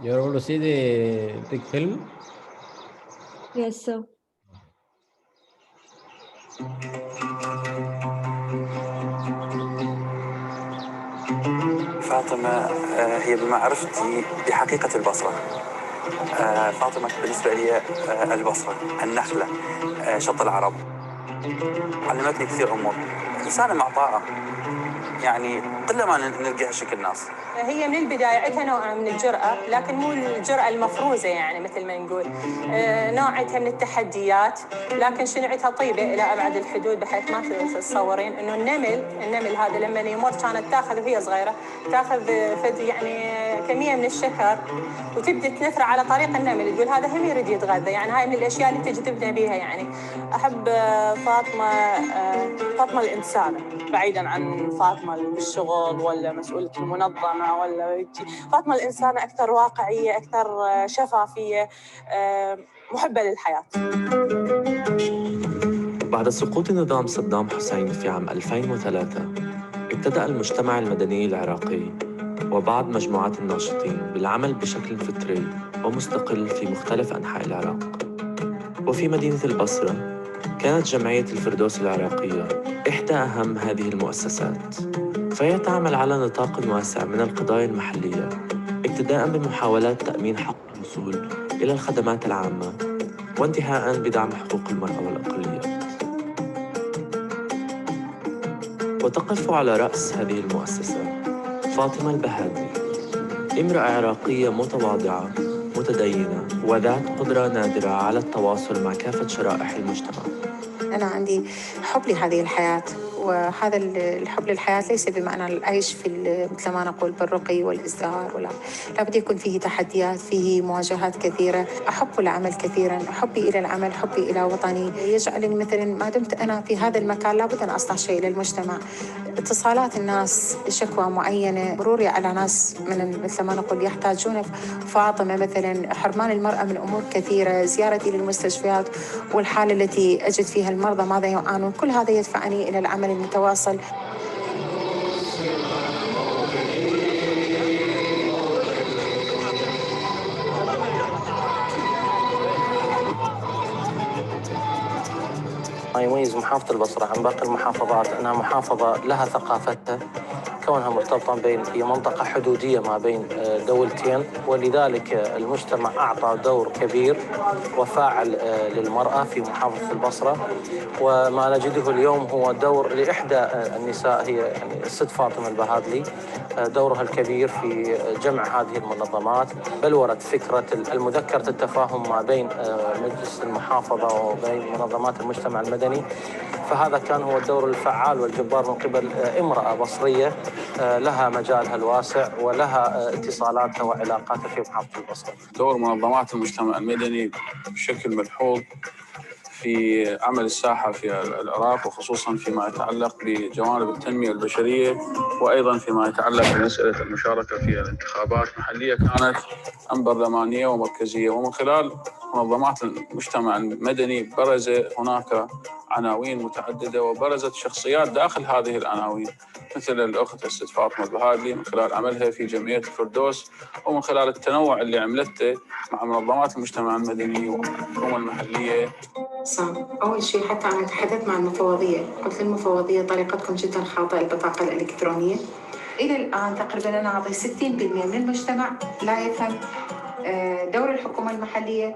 You want to see the big film? Yes, sir. فاطمة هي بما عرفتي بحقيقة البصرة. فاطمة بالنسبة لي البصرة، النخلة، شط العرب. علمتني كثير أمور، إنسانة معطاءة، يعني قلما نلقى هالشكل ناس. هي من البداية عندها نوع من الجرأة، لكن مو الجرأة المفروزة يعني مثل ما نقول. نوع عندها من التحديات، لكن شنو عندها طيبة إلى أبعد الحدود، بحيث ما تتصورين إنه النمل هذا لما يمر كانت تاخذ وهي صغيرة، تاخذ فد يعني كمية من الشكر وتبدأ تنثره على طريق النمل، تقول هذا هم يريد يتغذى. يعني هاي من الأشياء اللي تجذبنا بيها. يعني أحب فاطمة الإنسانة، بعيداً عن فاطمة بالشغل ولا مسؤولة المنظمة ولا فاطمة الإنسانة أكثر واقعية، أكثر شفافية، محبة للحياة. بعد سقوط نظام صدام حسين في عام 2003 ابتدأ المجتمع المدني العراقي وبعض مجموعات الناشطين بالعمل بشكل فطري ومستقل في مختلف أنحاء العراق. وفي مدينة البصرة كانت جمعية الفردوس العراقية إحدى أهم هذه المؤسسات، فهي تعمل على نطاق واسع من القضايا المحلية، ابتداء بمحاولات تأمين حق الوصول إلى الخدمات العامة وانتهاء بدعم حقوق المرأة والأقليات. وتقف على رأس هذه المؤسسة فاطمة البهادلي، امرأة عراقية متواضعة متدينة وذات قدرة نادرة على التواصل مع كافة شرائح المجتمع. أنا عندي حب لهذه الحياة، وهذا الحب للحياة ليس بمعنى العيش في مثل ما نقول بالرقي والازدهار، ولا لابد يكون فيه تحديات، فيه مواجهات كثيرة. أحب العمل كثيرا، حبي إلى العمل، حبي إلى وطني يجعلني مثلا ما دمت أنا في هذا المكان لابد أن أصنع شيء للمجتمع. اتصالات الناس، شكوى معينة، مروري على ناس من مثل ما نقول يحتاجون فاطمة، مثلا حرمان المرأة من أمور كثيرة، زيارتي للمستشفيات والحالة التي أجد فيها المرضى ماذا يعانون، كل هذا يدفعني إلى العمل المتواصل. ما يميز محافظة البصرة عن باقي المحافظات أنها محافظة لها ثقافتها، كونها مرتبطة هي منطقة حدودية ما بين دولتين، ولذلك المجتمع أعطى دور كبير وفاعل للمرأة في محافظة البصرة. وما نجده اليوم هو دور لإحدى النساء، هي يعني الست فاطمة البهادلي، دورها الكبير في جمع هذه المنظمات، بلورة فكرة المذكرة التفاهم ما بين مجلس المحافظة وبين منظمات المجتمع المدني. فهذا كان هو الدور الفعال والجبار من قبل امرأة بصرية لها مجالها الواسع ولها اتصالاتها وعلاقاتها في محافظة البصرة. دور منظمات المجتمع المدني بشكل ملحوظ في عمل الساحة في العراق، وخصوصاً فيما يتعلق بجوانب التنمية البشرية، وأيضاً فيما يتعلق بمسألة المشاركة في الانتخابات المحلية، كانت برلمانية ومركزية. ومن خلال منظمات المجتمع المدني برز هناك عناوين متعددة، وبرزت شخصيات داخل هذه العناوين مثل الأخت الست فاطمة البهادلي من خلال عملها في جمعية الفردوس، ومن خلال التنوع اللي عملته مع منظمات المجتمع المدني والحكومة المحلية. أول شيء حتى أنا تحدثت مع المفوضية، قلت للمفوضية طريقتكم جدا خاطئة، البطاقة الإلكترونية. إلى الآن تقريبا أنا أعطي 60% من المجتمع لا يفهم دور الحكومة المحلية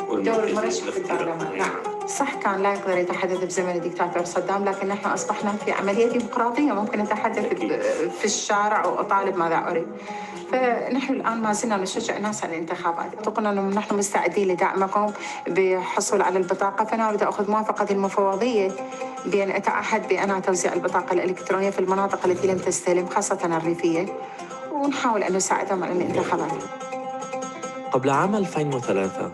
ودور المرشح في البرلمان. نعم صح، كان لا يقدر يتحدث بزمن الدكتاتور صدام، لكن نحن أصبحنا في عملية ديمقراطية، ممكن أتحدث في الشارع وأطالب ماذا أريد. فنحن الآن ما زلنا نشجع الناس على الانتخابات. قلنا أنه نحن مستعدين لدعمكم بالحصول على البطاقة، فأنا أريد أخذ موافقة المفوضية بأن أتعهد بأن توزيع البطاقة الإلكترونية في المناطق التي لم تستلم، خاصة الريفية، ونحاول أن نساعدهم على الانتخابات. قبل عام 2003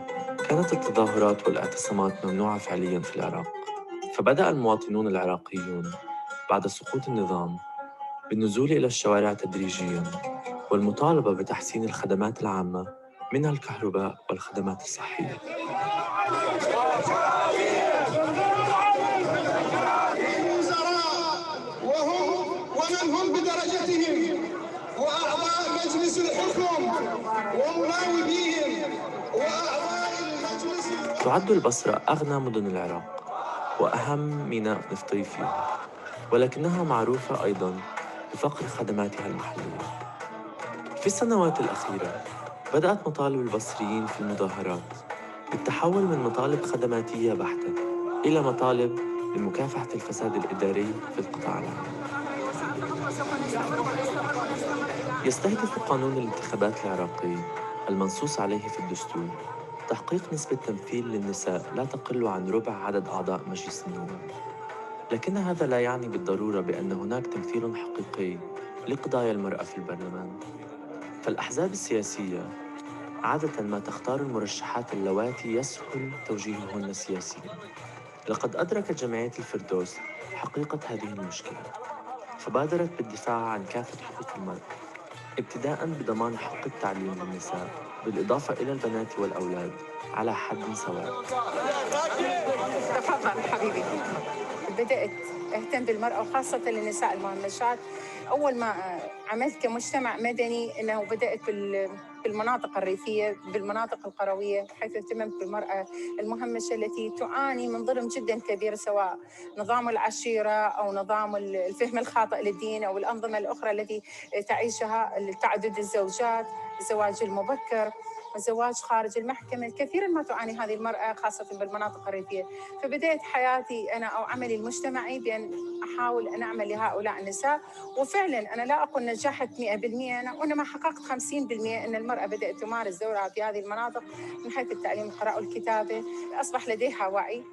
كانت التظاهرات والاعتصامات ممنوعة فعلياً في العراق، فبدأ المواطنون العراقيون بعد سقوط النظام بالنزول إلى الشوارع تدريجياً والمطالبة بتحسين الخدمات العامة منها الكهرباء والخدمات الصحية. ومن هم بدرجتهم وأعضاء مجلس الحكم ومناوبيهم وأعضاء المجلس. تعد البصرة أغنى مدن العراق وأهم ميناء نفطي فيها، ولكنها معروفة أيضاً بفقر خدماتها المحلية. في السنوات الأخيرة بدأت مطالب البصريين في المظاهرات بالتحول من مطالب خدماتية بحتة إلى مطالب لمكافحة الفساد الإداري في القطاع العام. يستهدف قانون الانتخابات العراقي المنصوص عليه في الدستور تحقيق نسبة تمثيل للنساء لا تقل عن ربع عدد أعضاء مجلس النواب، لكن هذا لا يعني بالضرورة بأن هناك تمثيل حقيقي لقضايا المرأة في البرلمان. فالأحزاب السياسية عادة ما تختار المرشحات اللواتي يسهل توجيههن سياسياً. لقد أدركت جمعية الفردوس حقيقة هذه المشكلة، فبادرت بالدفاع عن كافة حقوق المرأة، ابتداءً بضمان حق التعليم للنساء بالإضافة إلى البنات والأولاد على حد سواء. تفضل حبيبي. بدأت أهتم بالمرأة وخاصة النساء المهمشات. أول ما عملت كمجتمع مدني أنه بدأت بالمناطق الريفية، بالمناطق القروية، حيث اهتممت بالمرأة المهمشة التي تعاني من ظلم جدا كبير، سواء نظام العشيرة أو نظام الفهم الخاطئ للدين أو الأنظمة الأخرى التي تعيشها، تعدد الزوجات، الزواج المبكر، الزواج خارج المحكمة. كثيراً ما تعاني هذه المرأة خاصة بالمناطق الريفية. فبدأت حياتي أنا أو عملي المجتمعي بأن أحاول أن أعمل لهؤلاء النساء، وفعلاً أنا لا أقول نجحت 100%، وإنما حققت 50% أن المرأة بدأت تمارس دورها في هذه المناطق من حيث التعليم، القراءة والكتابة، أصبح لديها وعي.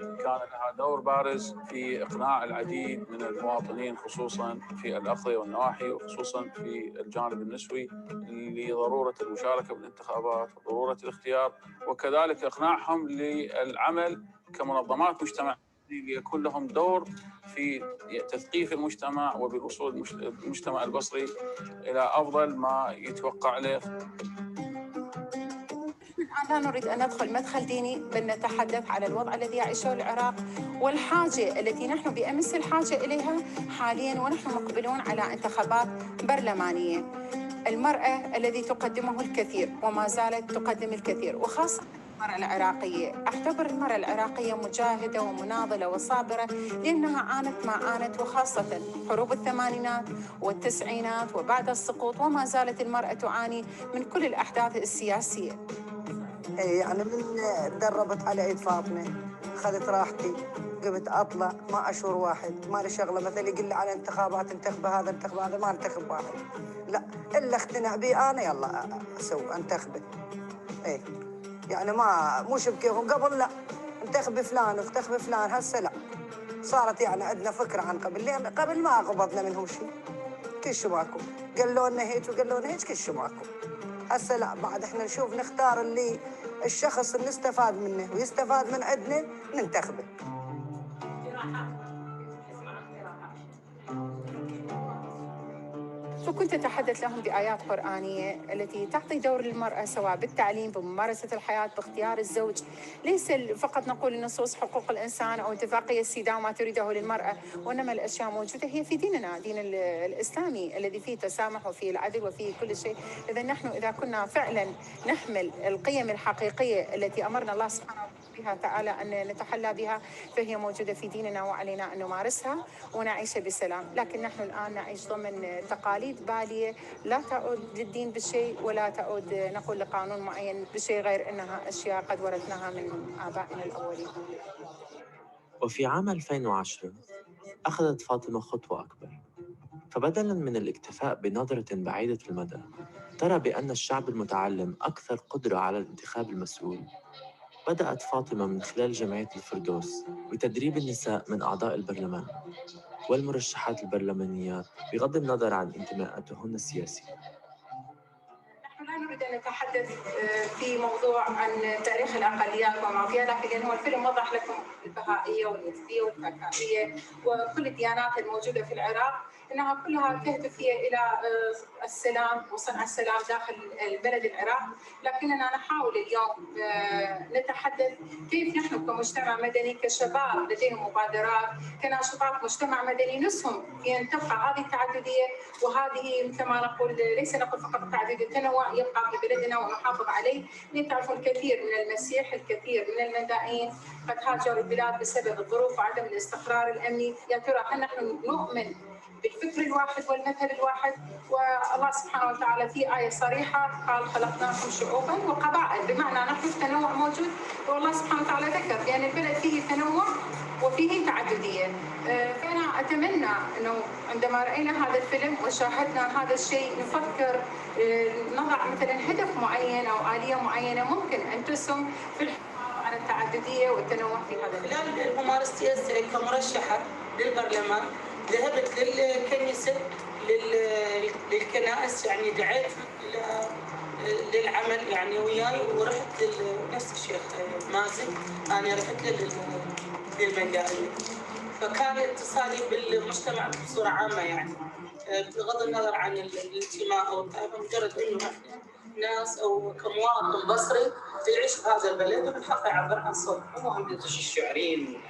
كان لها دور بارز في إقناع العديد من المواطنين خصوصاً في الأقضية والنواحي وخصوصاً في الجانب النسوي لضرورة المشاركة بالانتخابات وضرورة الاختيار، وكذلك إقناعهم للعمل كمنظمات مجتمعية ليكون لهم دور في تثقيف المجتمع وبالوصول المجتمع البصري إلى أفضل ما يتوقع له. لا نريد أن ندخل مدخل ديني، بل نتحدث على الوضع الذي يعيشه العراق والحاجة التي نحن بأمس الحاجة إليها حالياً ونحن مقبلون على انتخابات برلمانية. المرأة الذي تقدمه الكثير وما زالت تقدم الكثير، وخاصة المرأة العراقية. أعتبر المرأة العراقية مجاهدة ومناضلة وصابرة، لأنها عانت ما عانت، وخاصة حروب الثمانينات والتسعينات وبعد السقوط، وما زالت المرأة تعاني من كل الأحداث السياسية. يعني من تدربت على ايد فاطمه اخذت راحتي، قمت اطلع ما اشور واحد، ما لي شغله مثلا يقول لي على انتخابات انتخب هذا انتخب هذا، ما انتخب واحد، لا الا اقتنع بي انا يلا اسوي انتخبه. اي يعني ما مو بكيفهم قبل، لا انتخب فلان انتخب فلان، هسه لا صارت يعني عندنا فكره عن قبل، لان قبل ما قبضنا منهم شيء، كل شو ماكو، قالوا لنا هيك وقالوا لنا هيك، كل شو ماكو. هسه لا، بعد احنا نشوف نختار اللي الشخص اللي نستفاد منه ويستفاد من عندنا ننتخبه. فكنت أتحدث لهم بآيات قرآنية التي تعطي دور للمرأة سواء بالتعليم، بممارسة الحياة، باختيار الزوج. ليس فقط نقول النصوص حقوق الإنسان أو اتفاقية سيداو ما تريده للمرأة، وإنما الأشياء موجودة هي في ديننا، دين الإسلامي الذي فيه تسامح وفيه العدل وفيه كل شيء. إذا نحن إذا كنا فعلا نحمل القيم الحقيقية التي أمرنا الله سبحانه بها تعالى أن نتحلى بها، فهي موجودة في ديننا وعلينا أن نمارسها ونعيش بسلام. لكن نحن الآن نعيش ضمن تقاليد بالية لا تعود للدين بشيء ولا تعود نقول لقانون معين بشيء، غير أنها أشياء قد ورثناها من آبائنا الأولين. وفي عام 2010 أخذت فاطمة خطوة أكبر، فبدلاً من الاكتفاء بنظرة بعيدة المدى ترى بأن الشعب المتعلم أكثر قدرة على الانتخاب المسؤول، بدأت فاطمة من خلال جمعية الفردوس بتدريب النساء من أعضاء البرلمان والمرشحات البرلمانيات بغض النظر عن انتماءاتهن السياسية. نحن لا نريد أن نتحدث في موضوع عن تاريخ الأقليات وما فيها، لكن هو الفيلم وضح لكم البهائية والنسبية والكاكائية وكل الديانات الموجودة في العراق، إنها كلها تهدف هي إلى السلام وصنع السلام داخل البلد العراق، لكننا نحاول اليوم نتحدث كيف نحن كمجتمع مدني كشباب لديهم مبادرات كناشطات مجتمع مدني نسهم في أن تبقى هذه التعددية، وهذه مثل ما نقول ليس نقول فقط التعدد التنوع يبقى في بلدنا ونحافظ عليه. لأن تعرفون الكثير من المسيح الكثير من المدائين قد هاجروا البلاد بسبب الظروف وعدم الاستقرار الأمني. يا ترى هل نحن نؤمن بالفكر الواحد والمذهب الواحد؟ والله سبحانه وتعالى في آية صريحة قال خلقناكم شعوبا وقبائل، بمعنى نحن التنوع موجود، والله سبحانه وتعالى ذكر بأن البلد فيه تنوع وفيه تعددية. فأنا أتمنى أنه عندما رأينا هذا الفيلم وشاهدنا هذا الشيء نفكر نضع مثلا هدف معين أو آلية معينة ممكن أن تسهم في الحفاظ على التعددية والتنوع في هذا البلد. خلال ممارستي كمرشحة للبرلمان ذهبت للكنيسة للكنائس، يعني دعيت للعمل يعني وياي، ورحت نفس الشيخ مازن أنا رحت للمندائية، فكان اتصالي بالمجتمع بصورة عامة يعني بغض النظر عن الانتماء أو الطائفة، مجرد إنه إحنا ناس أو كمواطن بصري يعيش بهذا البلد ومن حقه يعبر عن صوته. المهم الشعرين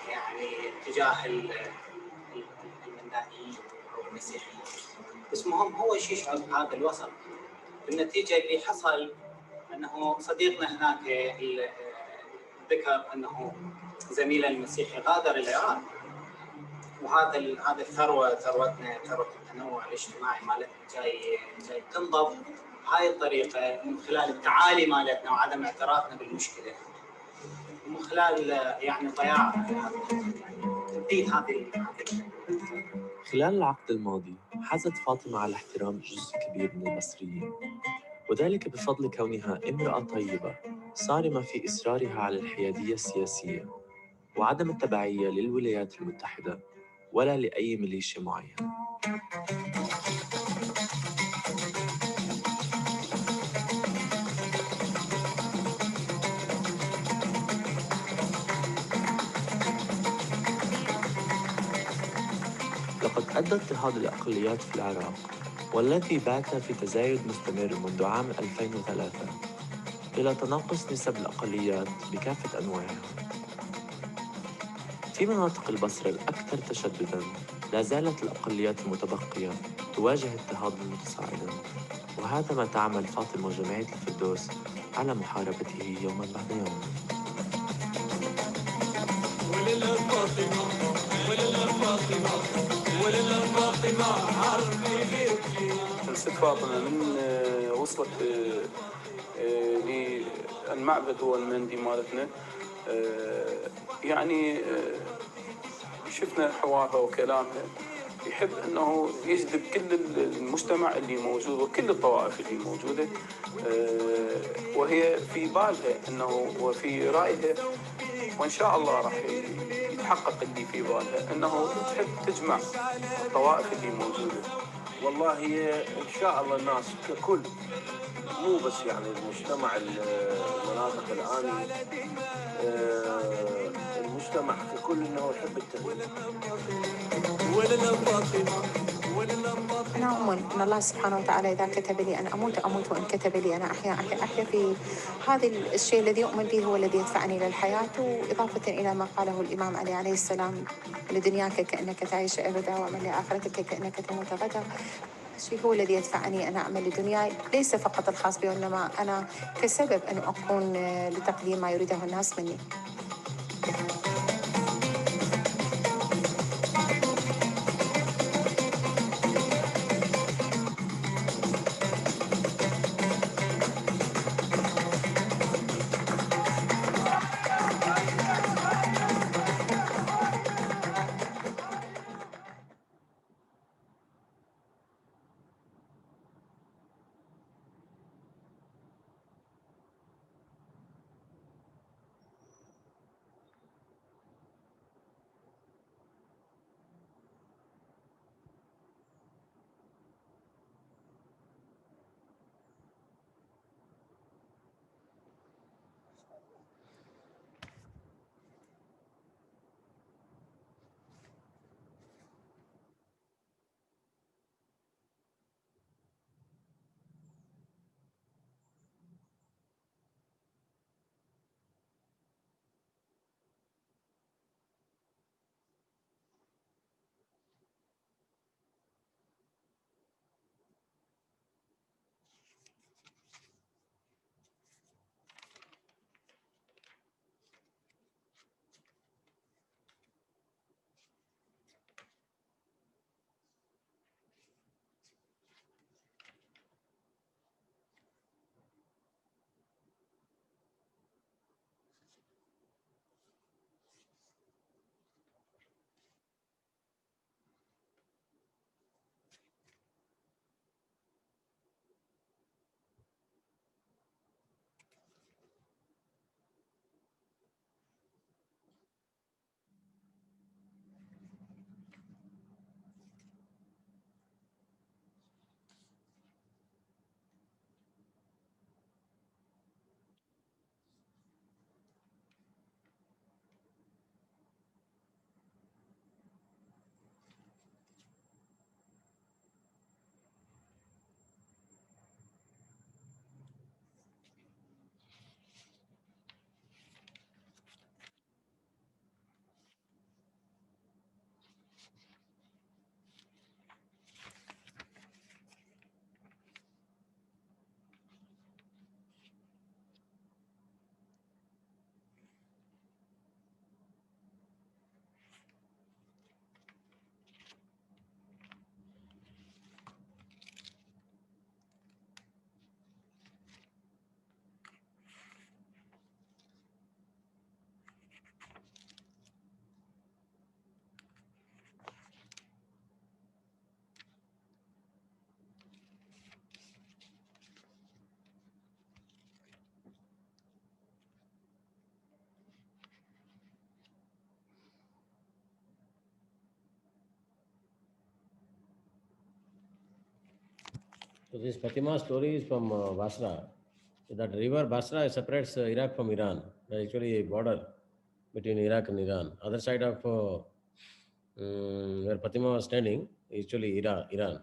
يعني تجاه المندائيين أو المسيحيين، بس مهم هو شيء يشعر بهذا الوسط. بالنتيجة اللي حصل أنه صديقنا هناك ذكر أنه زميله المسيحي غادر العراق، وهذا ثروتنا، ثروة التنوع الاجتماعي مالتنا جاي تنضف بهاي الطريقة من خلال التعالي مالتنا وعدم اعترافنا بالمشكلة، ومن خلال يعني ضياع تبديد هذه. خلال العقد الماضي حازت فاطمة على احترام جزء كبير من البصريين، وذلك بفضل كونها امرأة طيبة صارمة في إصرارها على الحيادية السياسية وعدم التبعية للولايات المتحدة ولا لأي ميليشيا معينة. لقد أدى اضطهاد الأقليات في العراق، والذي بات في تزايد مستمر منذ عام 2003، إلى تناقص نسب الأقليات بكافة أنواعها. في مناطق البصرة الأكثر تشدداً لا زالت الأقليات المتبقية تواجه اضطهاداً متصاعداً، وهذا ما تعمل فاطمة وجمعية الفردوس على محاربته يوماً بعد يوم. الست فاطمة من وصلت للمعبد هو المندي مالتنا، يعني شفنا حوارها وكلامها، يحب أنه يجذب كل المجتمع اللي موجود وكل الطوائف اللي موجودة، وهي في بالها أنه وفي رأيها، وإن شاء الله راح يتحقق اللي في بالها، أنه تحب تجمع الطوائف اللي موجودة. والله إن شاء الله الناس ككل، مو بس يعني المجتمع المناطق الآن، المجتمع ككل إنه يحب التغيير. أنا أؤمن أن الله سبحانه وتعالى إذا كتب لي أن أموت أموت، وإن كتب لي أن أحيا أحيا. في هذا الشيء الذي أؤمن به هو الذي يدفعني للحياة. وإضافة إلى ما قاله الإمام علي عليه السلام: لدنياك كأنك تعيش أبدا، ومن لآخرتك كأنك تموت غدا. الشيء هو الذي يدفعني أن أعمل لدنياي، ليس فقط الخاص بي، وإنما أنا كسبب أن أكون لتقديم ما يريده الناس مني. So this Fatima story is from Basra. That river Basra separates Iraq from Iran. There's actually a border between Iraq and Iran. Other side of where Fatima was standing is actually Iran.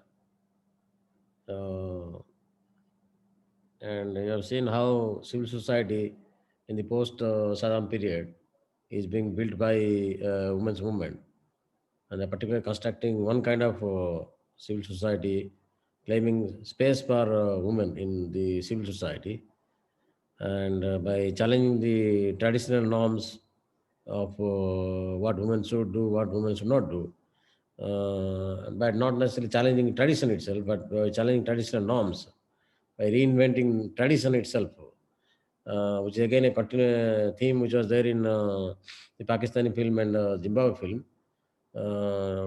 And you have seen how civil society in the post Saddam period is being built by women's movement, and they're particularly constructing one kind of civil society, claiming space for women in the civil society, and by challenging the traditional norms of what women should do, what women should not do, but not necessarily challenging tradition itself, but challenging traditional norms by reinventing tradition itself, which is again a theme which was there in the Pakistani film and Zimbabwe film.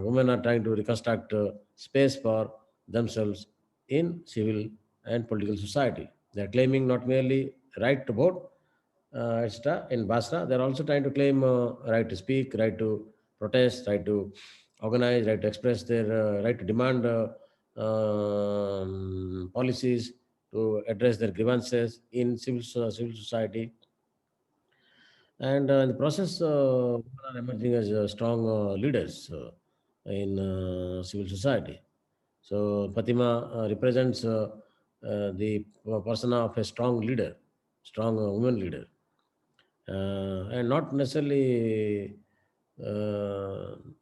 Women are trying to reconstruct space for themselves in civil and political society. They are claiming not merely right to vote, etc. In Basra, they are also trying to claim right to speak, right to protest, right to organize, right to express their right to demand policies, to address their grievances in civil society. And in the process, women are emerging as strong leaders in civil society. So Fatima represents the persona of a strong leader, strong woman leader, and not necessarily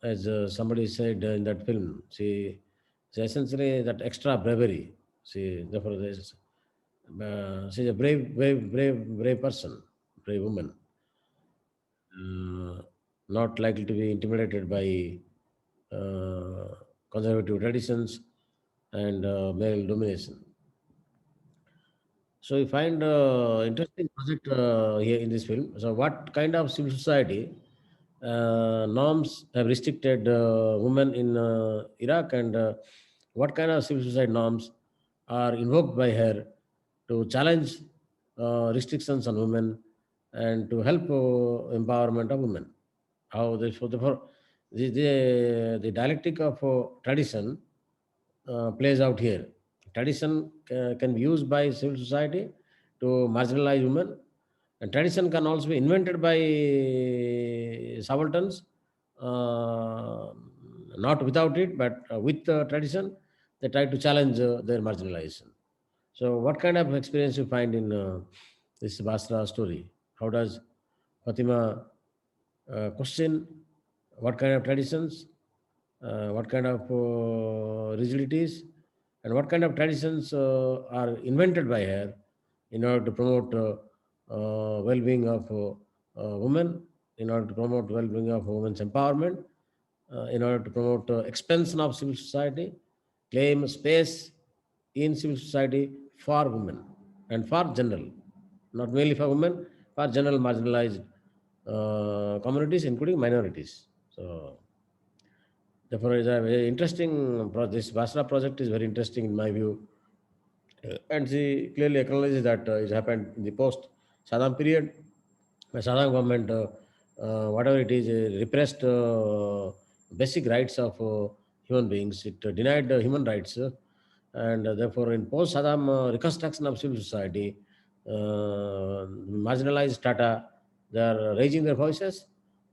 as somebody said in that film. She essentially that extra bravery. Therefore, she's a brave person, brave woman, not likely to be intimidated by conservative traditions and male domination. So we find interesting project here in this film. So what kind of civil society norms have restricted women in Iraq, and what kind of civil society norms are invoked by her to challenge restrictions on women and to help empowerment of women? How they, so therefore, the dialectic of tradition plays out here. Tradition can be used by civil society to marginalize women, and tradition can also be invented by subalterns, not without it, but with tradition, they try to challenge their marginalization. So, what kind of experience you find in this Basra story? How does Fatima question what kind of traditions, what kind of rigidities, and what kind of traditions are invented by her in order to promote well-being of women, in order to promote well-being of women's empowerment, in order to promote expansion of civil society, claim space in civil society for women and for general, not merely for women, for general marginalized communities, including minorities. So, therefore, it's a very interesting this Basra project is very interesting in my view, and she clearly acknowledges that it happened in the post Saddam period. The Saddam government, whatever it is, repressed basic rights of human beings. It denied human rights, and therefore, in post Saddam reconstruction of civil society, marginalized strata, they are raising their voices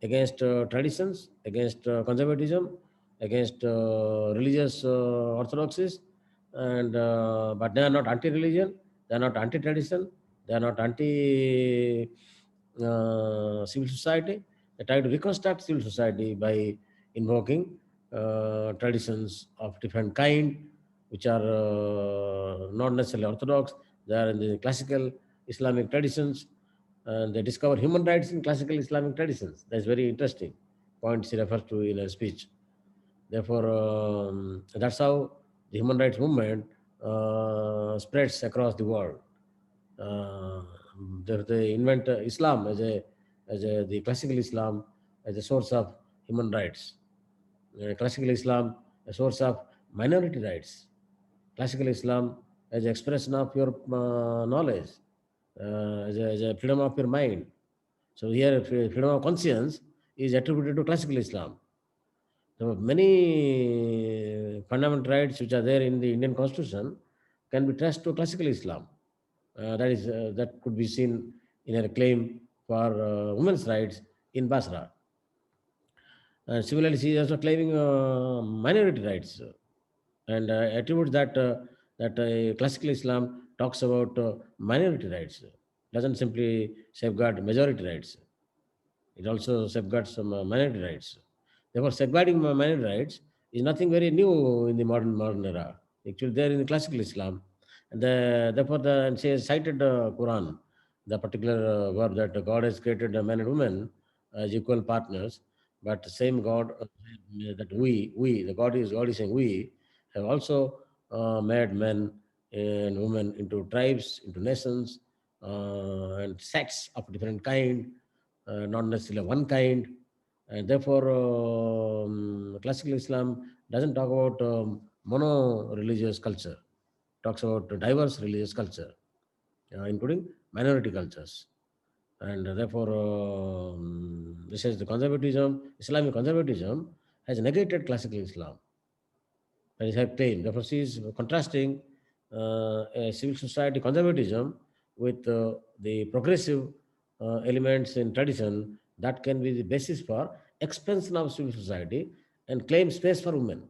against traditions, against conservatism, against religious orthodoxies, and but they are not anti-religion, they are not anti-tradition, they are not anti civil society. They try to reconstruct civil society by invoking traditions of different kind, which are not necessarily orthodox. They are in the classical Islamic traditions, and they discover human rights in classical Islamic traditions. That's very interesting point she refers to in her speech. Therefore, that's how the human rights movement spreads across the world. They invent Islam as the classical Islam as a source of human rights. Classical Islam a source of minority rights. Classical Islam as expression of your knowledge, as a freedom of your mind. So here, freedom of conscience is attributed to classical Islam. So many fundamental rights which are there in the Indian Constitution can be traced to classical Islam. That could be seen in a claim for women's rights in Basra. And similarly, she is also claiming minority rights and attributes that classical Islam talks about minority rights, doesn't simply safeguard majority rights. It also safeguards some minority rights. Therefore, safeguarding minority rights is nothing very new in the modern era. Actually, there in the classical Islam, and therefore, and she has cited the Quran, the particular verb that God has created man and woman as equal partners, but the same God that the God is saying we have also made men and women into tribes, into nations, and sects of different kind, not necessarily one kind. And therefore, classical Islam doesn't talk about mono religious culture, talks about diverse religious culture, including minority cultures. And therefore, this is the conservatism, Islamic conservatism has negated classical Islam. That is her claim. Therefore, she is contrasting a civil society conservatism with the progressive elements in tradition that can be the basis for expansion of civil society and claim space for women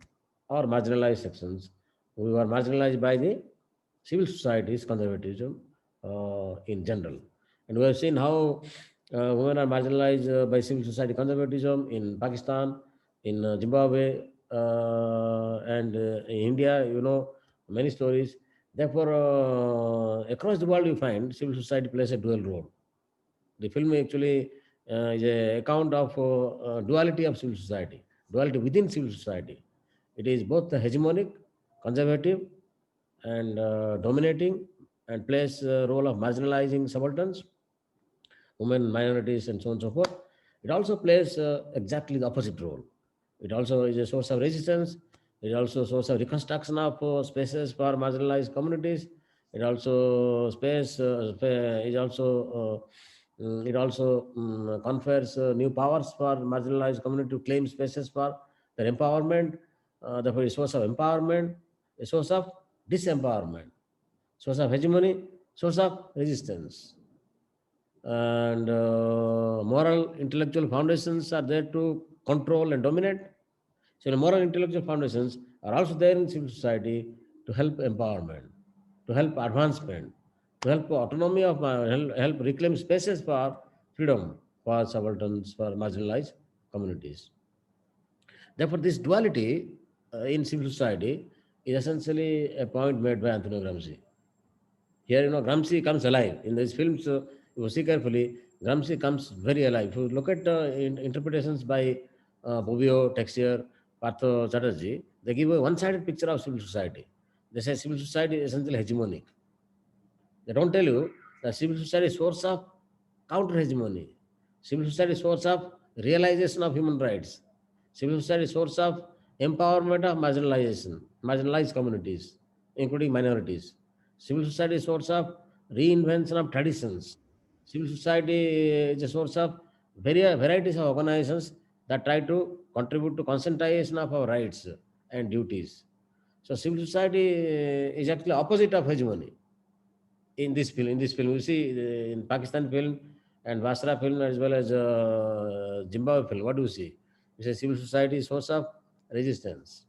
or marginalized sections who are marginalized by the civil society's conservatism in general. And we have seen how women are marginalized by civil society conservatism in Pakistan, in Zimbabwe, and in India, many stories. Therefore, across the world, you find civil society plays a dual role. The film actually is an account of duality of civil society, duality within civil society. It is both the hegemonic, conservative, and dominating, and plays a role of marginalizing subalterns, women, minorities, and so on and so forth. It also plays exactly the opposite role. It also is a source of resistance. It is also a source of reconstruction of spaces for marginalized communities. It also it also confers new powers for marginalized community to claim spaces for their empowerment. Therefore, a source of empowerment, a source of disempowerment, source of hegemony, source of resistance. And moral intellectual foundations are there to control and dominate. So the moral intellectual foundations are also there in civil society to help empowerment, to help advancement, to help autonomy of help reclaim spaces for freedom for subalterns, for marginalized communities. Therefore, this duality in civil society is essentially a point made by Antonio Gramsci. Here, Gramsci comes alive. In these films, you see carefully, Gramsci comes very alive. If you look at interpretations by Bobbio, Texier, Partho Chatterjee, they give a one-sided picture of civil society. They say civil society is essentially hegemonic. They don't tell you that civil society is source of counter-hegemony. Civil society is source of realization of human rights. Civil society is source of empowerment of marginalized communities, including minorities. Civil society is source of reinvention of traditions. Civil society is a source of varieties of organizations that try to contribute to concentration of our rights and duties. So civil society is actually opposite of hegemony in this film. In this film, you see in Pakistan film and Basra film as well as Zimbabwe film. What do you see? You say civil society is source of resistance,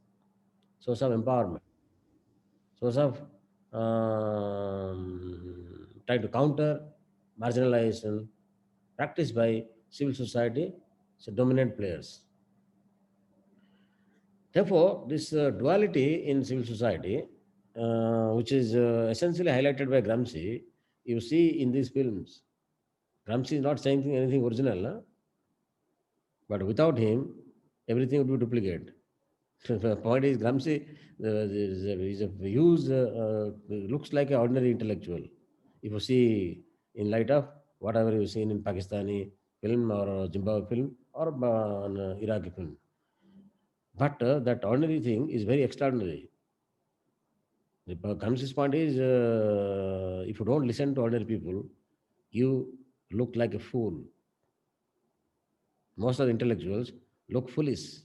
source of empowerment, source of trying to counter marginalization practiced by civil society, so dominant players. Therefore, this duality in civil society, which is essentially highlighted by Gramsci, you see in these films. Gramsci is not saying anything original, but without him, everything would be duplicate. The point is, Gramsci is a views, looks like an ordinary intellectual. If you see in light of whatever you've seen in Pakistani film or Zimbabwe film or Iraqi film. But that ordinary thing is very extraordinary. The Gramsci's point is, if you don't listen to ordinary people, you look like a fool. Most of the intellectuals look foolish.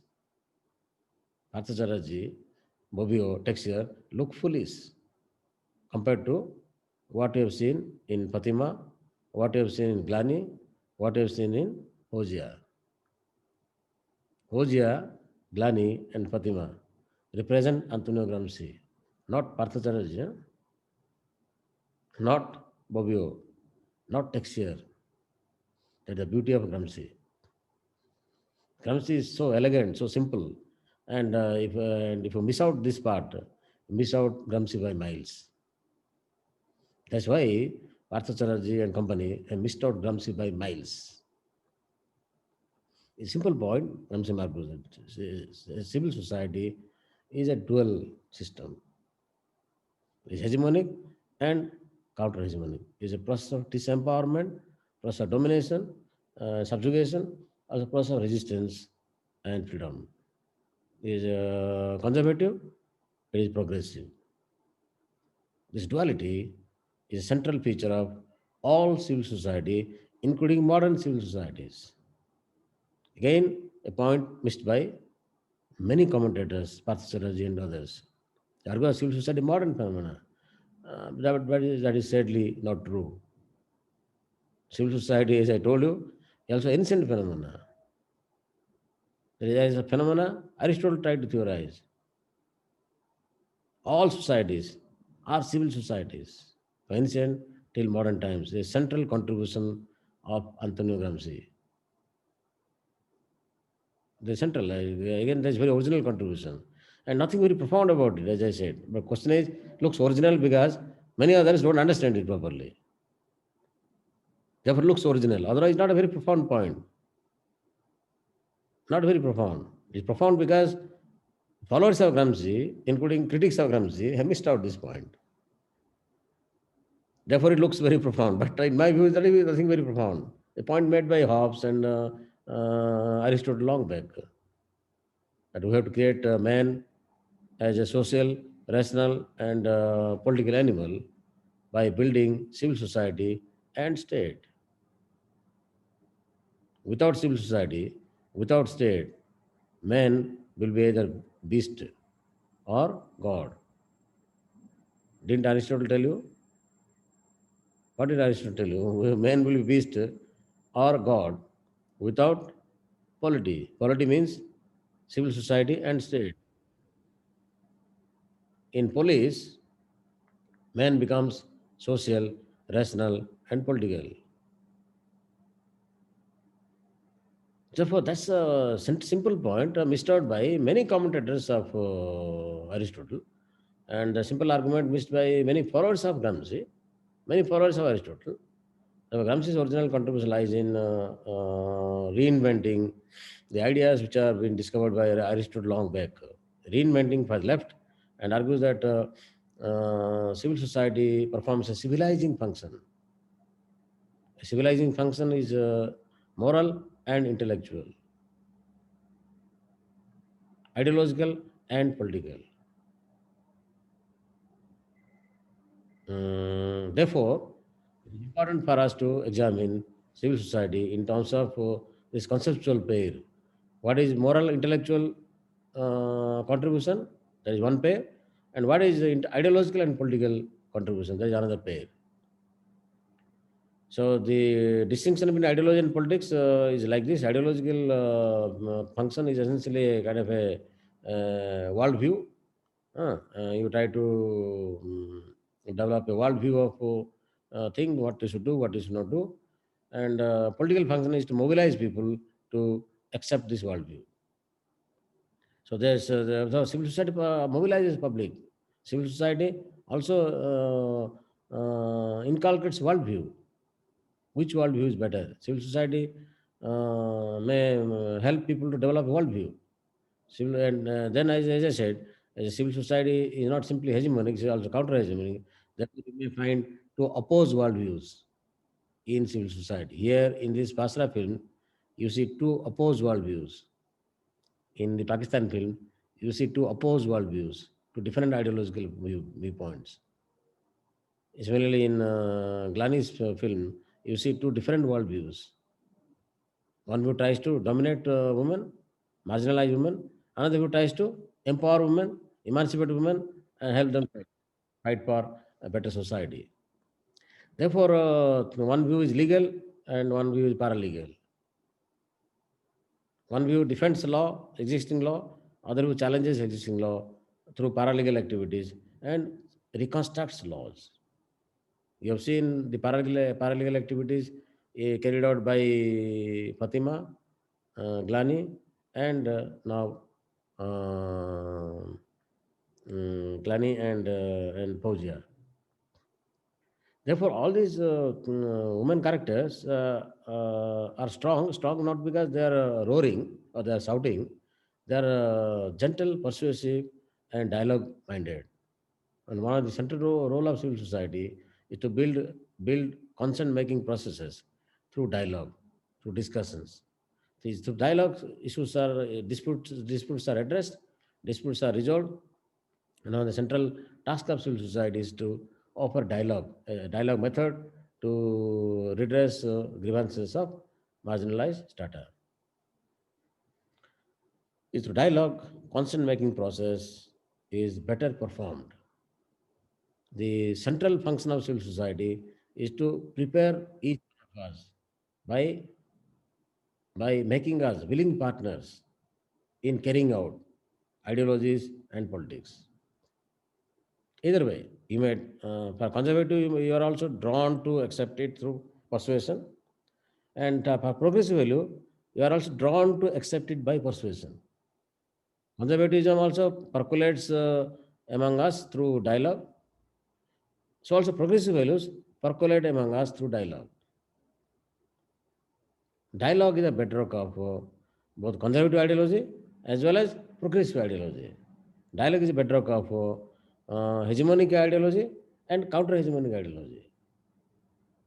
Partha Chatterjee, Bobbio, Texier look foolish. compared to what you have seen in Fatima, what you have seen in Glani, what you have seen in Hosea. Hosea, Glani, and Fatima represent Antonio Gramsci, not Partha Chatterjee, not Bobbio, not Texier. That's the beauty of Gramsci. Gramsci is so elegant, so simple, and if you miss out this part, you miss out Gramsci by miles. That's why Partha Chatterjee and company have missed out Gramsci by miles. A simple point, Gramsci argues that civil society is a dual system. It is hegemonic and counter-hegemonic. It is a process of disempowerment, process of domination, subjugation, as a process of resistance and freedom. It is conservative, it is progressive. This duality is a central feature of all civil society, including modern civil societies. Again, a point missed by many commentators, Partha Chatterjee and others. They argue civil society modern phenomena. That is sadly not true. Civil society, as I told you, is also ancient phenomena. There is a phenomena Aristotle tried to theorize. All societies are civil societies, from ancient till modern times. A central contribution of Antonio Gramsci. The central, again, there's very original contribution. And nothing very profound about it, as I said. But question is, looks original because many others don't understand it properly. Therefore, looks original. Otherwise, not a very profound point. Not very profound. It's profound because followers of Gramsci, including critics of Gramsci, have missed out this point. Therefore, it looks very profound. But in my view, it's nothing very profound. The point made by Hobbes and Aristotle long back, that we have to create a man as a social, rational, and political animal by building civil society and state. Without civil society, without state, man will be either beast or God. Didn't Aristotle tell you? What did Aristotle tell you? Man will be beast or God without polity. Polity means civil society and state. In police, man becomes social, rational, and political. Therefore, that's a simple point missed out by many commentators of Aristotle, and a simple argument missed by many followers of Gramsci, many followers of Aristotle. Gramsci's original contribution lies in reinventing the ideas which have been discovered by Aristotle long back. Reinventing for left and argues that civil society performs a civilizing function. A civilizing function is moral and intellectual, ideological and political. Therefore, it is important for us to examine civil society in terms of this conceptual pair. What is moral, intellectual contribution? That is one pair. And what is the ideological and political contribution? That is another pair. So the distinction between ideology and politics is like this. Ideological function is essentially a kind of a worldview. You try to develop a worldview of thing, what you should do, what you should not do. And political function is to mobilize people to accept this worldview. So there's the civil society mobilizes public. Civil society also inculcates worldview. Which worldview is better? Civil society may help people to develop a worldview. Then, as I said, a civil society is not simply hegemonic; it is also counter-hegemonic. That you may find to oppose worldviews in civil society. Here, in this Basra film, you see two opposed worldviews. In the Pakistan film, you see two opposed worldviews, two different ideological viewpoints. Similarly, in Glani's film, you see two different worldviews. One view tries to dominate women, marginalize women. Another view tries to empower women, emancipate women, and help them fight for a better society. Therefore, one view is legal and one view is paralegal. One view defends law, existing law, other view challenges existing law through paralegal activities and reconstructs laws. You have seen the paralegal activities carried out by Fatima, Glani, and now Glani and Fauzia. Therefore, all these women characters are strong. Strong not because they are roaring or they are shouting. They are gentle, persuasive, and dialogue-minded. And one of the central role of civil society is to build consent-making processes through dialogue, through discussions. Through dialogue, issues are disputes are addressed, disputes are resolved. And now the central task of civil society is to offer dialogue, a dialogue method to redress grievances of marginalized strata. Through dialogue, consent making process is better performed. The central function of civil society is to prepare each of us by, by making us willing partners in carrying out ideologies and politics. Either way, you may, for conservative, you are also drawn to accept it through persuasion. And for progressive value, you are also drawn to accept it by persuasion. Conservatism also percolates among us through dialogue. So also progressive values percolate among us through dialogue. Dialogue is a bedrock of both conservative ideology as well as progressive ideology. Dialogue is a bedrock of hegemonic ideology and counter-hegemonic ideology.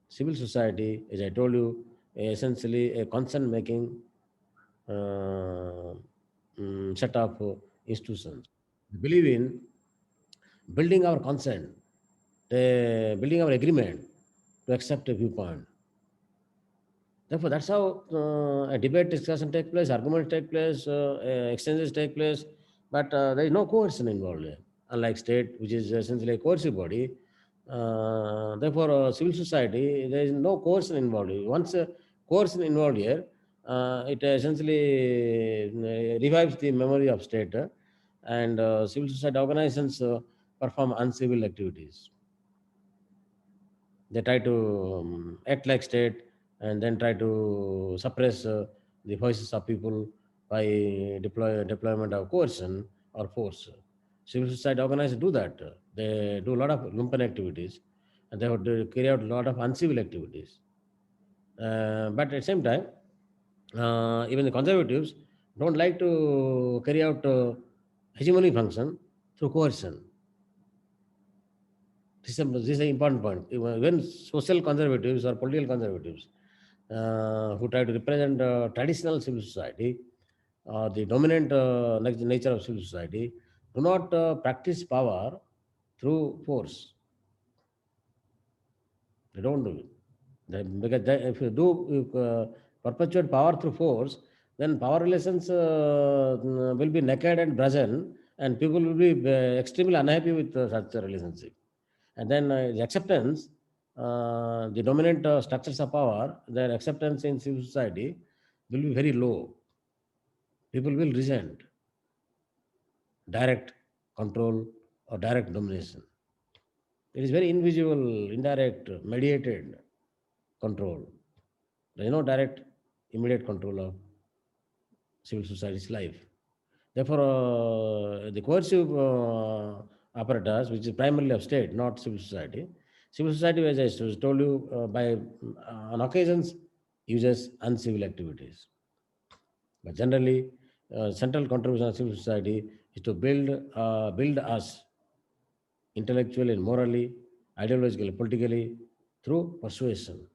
Civil society, as I told you, essentially a consent-making set of institutions. We believe in building our consent, building our agreement to accept a viewpoint. Therefore, that's how a debate discussion take place, arguments take place, exchanges take place, but there is no coercion involved here. Unlike state, which is essentially a coercive body, therefore, civil society, there is no coercion involved. Once coercion involved here, it essentially revives the memory of state, and civil society organizations perform uncivil activities. They try to act like state and then try to suppress the voices of people by deployment of coercion or force. Civil society organizers do that. They do a lot of lumpen activities and they would carry out a lot of uncivil activities. But at the same time, even the conservatives don't like to carry out hegemony function through coercion. This is an important point. When social conservatives or political conservatives who try to represent traditional civil society or the dominant nature of civil society do not practice power through force. They don't do it. Because if you perpetuate power through force, then power relations will be naked and brazen, and people will be extremely unhappy with such a relationship. And then the acceptance, the dominant structures of power, their acceptance in civil society will be very low. People will resent direct control or direct domination. It is very invisible, indirect, mediated control. There is no direct, immediate control of civil society's life. Therefore, the coercive apparatus, which is primarily of state, not civil society, as I told you, by on occasions uses uncivil activities. But generally, central contribution of civil society is to build us intellectually and morally, ideologically, politically, through persuasion.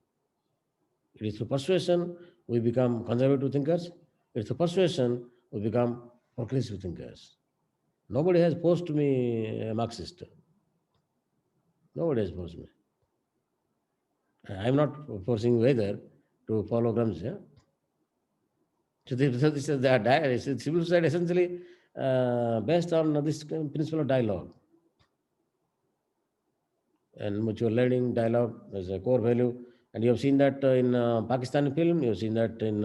It is through persuasion we become conservative thinkers. It is through persuasion we become progressive thinkers. Nobody has posed me a Marxist. Nobody has posed me. I am not forcing you either to follow Gramsci. Yeah? So this is the civil society essentially based on this principle of dialogue. and mutual learning, dialogue as a core value. And you have seen that in Pakistani film, you have seen that in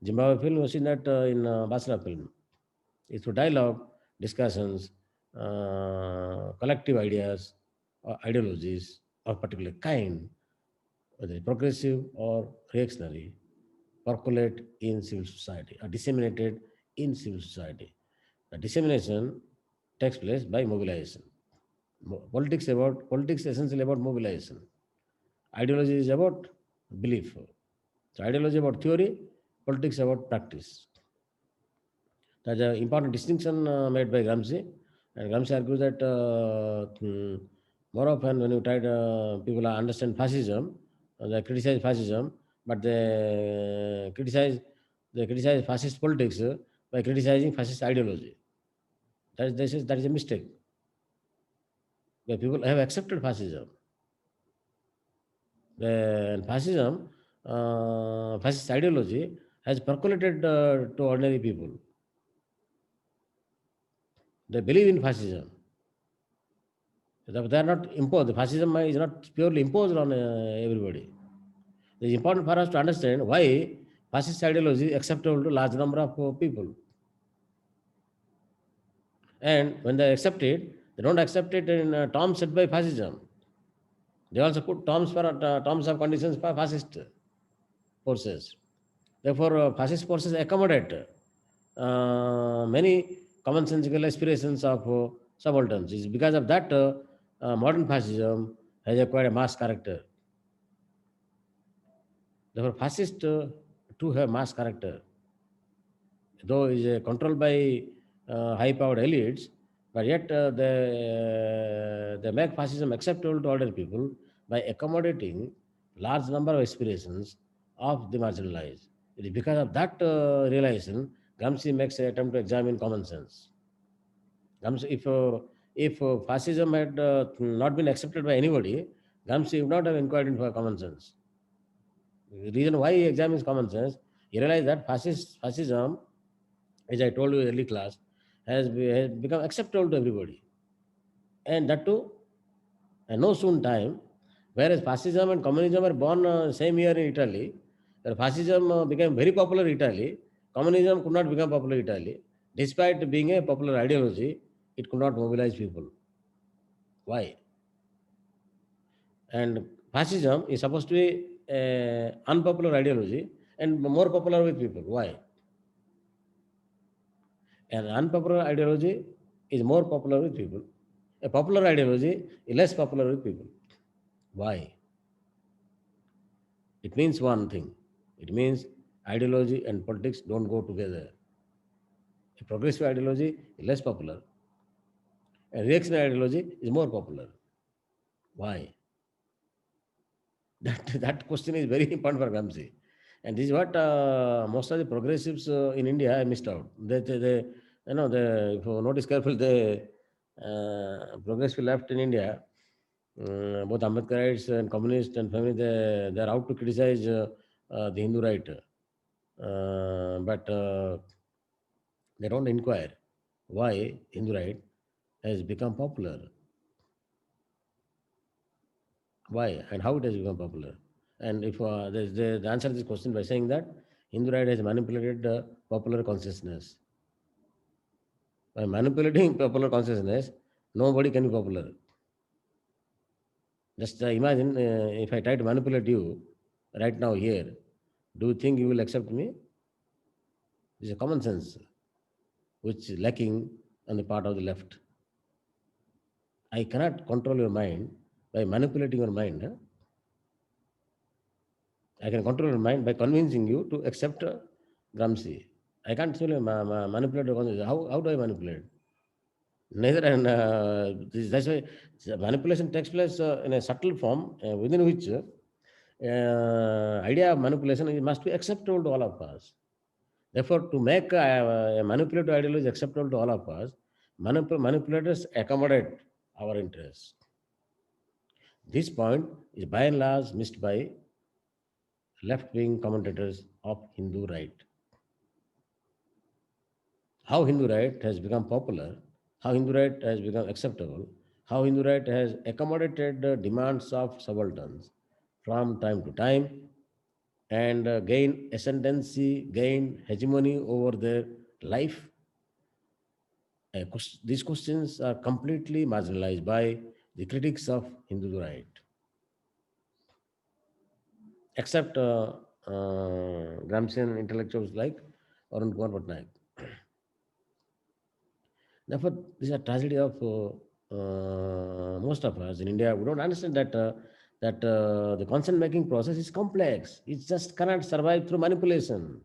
Zimbabwe film, you have seen that in Basra film. It's through dialogue, discussions, collective ideas, or ideologies of particular kind, whether progressive or reactionary, percolate in civil society, are disseminated in civil society. The dissemination takes place by mobilization. Politics essentially about mobilization. Ideology is about belief. So ideology about theory, politics about practice. That's an important distinction made by Gramsci. And Gramsci argues that more often when you try to people understand fascism, they criticize fascism, but they criticize fascist politics by criticizing fascist ideology. That is a mistake. Where people have accepted fascism. And fascism, fascist ideology has percolated to ordinary people. They believe in fascism. They are not imposed. Fascism is not purely imposed on everybody. It is important for us to understand why fascist ideology is acceptable to large number of people. And when they accept it, they don't accept it in terms set by fascism. They also put terms of conditions for fascist forces. Therefore, fascist forces accommodate many commonsensical aspirations of subalterns. It's because of that modern fascism has acquired a mass character. Therefore, fascists too have mass character. Though it is controlled by high-powered elites, but yet they make fascism acceptable to ordinary people by accommodating large number of aspirations of the marginalized. It is because of that realization, Gramsci makes an attempt to examine common sense. Gramsci, if fascism had not been accepted by anybody, Gramsci would not have inquired into common sense. The reason why he examines common sense, he realized that fascism, as I told you in early class, has become acceptable to everybody. And that too, at no soon time, whereas fascism and communism were born same year in Italy, where fascism became very popular in Italy, communism could not become popular in Italy. Despite being a popular ideology, it could not mobilize people. Why? And fascism is supposed to be an unpopular ideology and more popular with people. Why? An unpopular ideology is more popular with people. A popular ideology is less popular with people. Why? It means one thing. It means ideology and politics don't go together. A progressive ideology is less popular. A reactionary ideology is more popular. Why? That question is very important for Gramsci. And this is what most of the progressives in India have missed out. If you notice carefully, the progressive left in India, both Ambedkarites and communists and feminists, they are out to criticize the Hindu right. But they don't inquire why Hindu right has become popular. Why and how it has become popular. And if the answer to this question by saying that Hindu right has manipulated popular consciousness. By manipulating popular consciousness, nobody can be popular. Just imagine if I try to manipulate you right now here, do you think you will accept me? It's a common sense which is lacking on the part of the left. I cannot control your mind by manipulating your mind. I can control your mind by convincing you to accept Gramsci. I can't simply manipulate your consciousness. How do I manipulate? Neither, and that's why manipulation takes place in a subtle form within which idea of manipulation must be acceptable to all of us. Therefore, to make a manipulative ideology acceptable to all of us, manipulators accommodate our interests. This point is by and large missed by left-wing commentators of Hindu right. How Hindu right has become popular, how Hindu right has become acceptable, how Hindu right has accommodated the demands of subalterns from time to time and gain ascendancy, gain hegemony over their life. These questions are completely marginalized by the critics of Hindu right, except Gramscian intellectuals like Arun Kumar Patnaik. Therefore, this is a tragedy of most of us in India. We don't understand that the consent making process is complex. It just cannot survive through manipulation.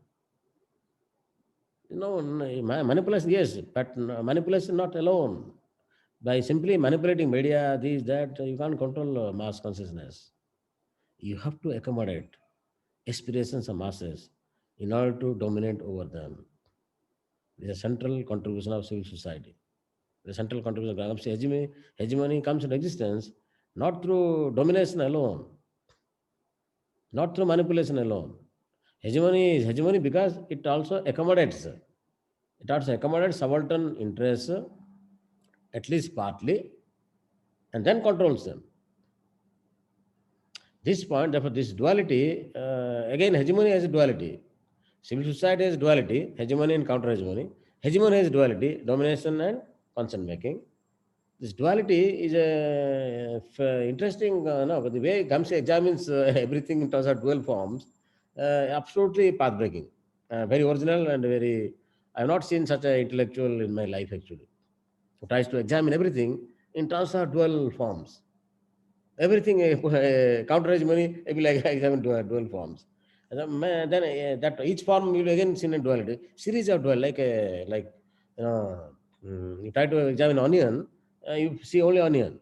Manipulation, yes, but manipulation not alone. By simply manipulating media, this, that, you can't control mass consciousness. You have to accommodate aspirations of masses in order to dominate over them. This is a central contribution of civil society. The central contribution of hegemony comes into existence not through domination alone, not through manipulation alone. Hegemony is hegemony because it also accommodates. It also accommodates subaltern interests, at least partly, and then controls them. This point, therefore, this duality, again, hegemony has a duality. Civil society has duality, hegemony and counter hegemony. Hegemony has duality, domination and consent making. This duality is interesting, no, but the way Gramsci examines everything in terms of dual forms, absolutely path-breaking, very original and very, I have not seen such an intellectual in my life actually, who tries to examine everything in terms of dual forms. Everything, counter hegemony, it will examine dual forms. And then that each form you will again see in duality, series of dual, like you try to examine onion, you see only onion.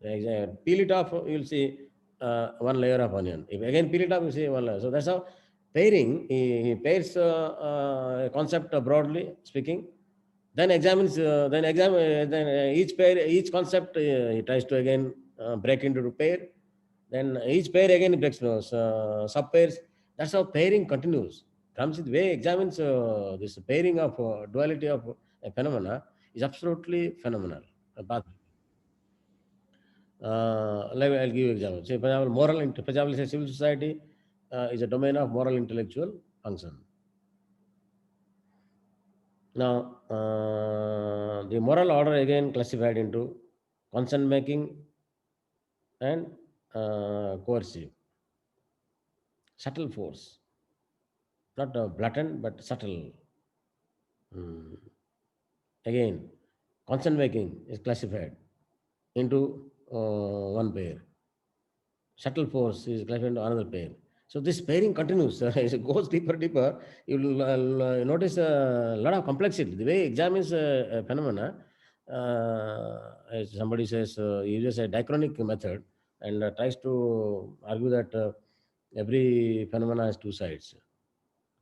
Peel it off, you'll see one layer of onion. If again peel it off, you see one layer. So that's how pairing, he pairs a concept broadly speaking, then examines, then each pair, each concept he tries to again break into a pair. Then each pair again breaks sub pairs. That's how pairing continues. Gramsci, the way examines this pairing of duality of a phenomena is absolutely phenomenal. I'll give you an example. Say, for example, say civil society is a domain of moral intellectual function. Now, the moral order again classified into consent making and coercive. Subtle force. Not blatant, but subtle. Again, consent making is classified into one pair. Subtle force is classified into another pair. So this pairing continues. As it goes deeper, you will notice a lot of complexity. The way it examines a phenomena, as somebody says, he uses a diachronic method and tries to argue that every phenomena has two sides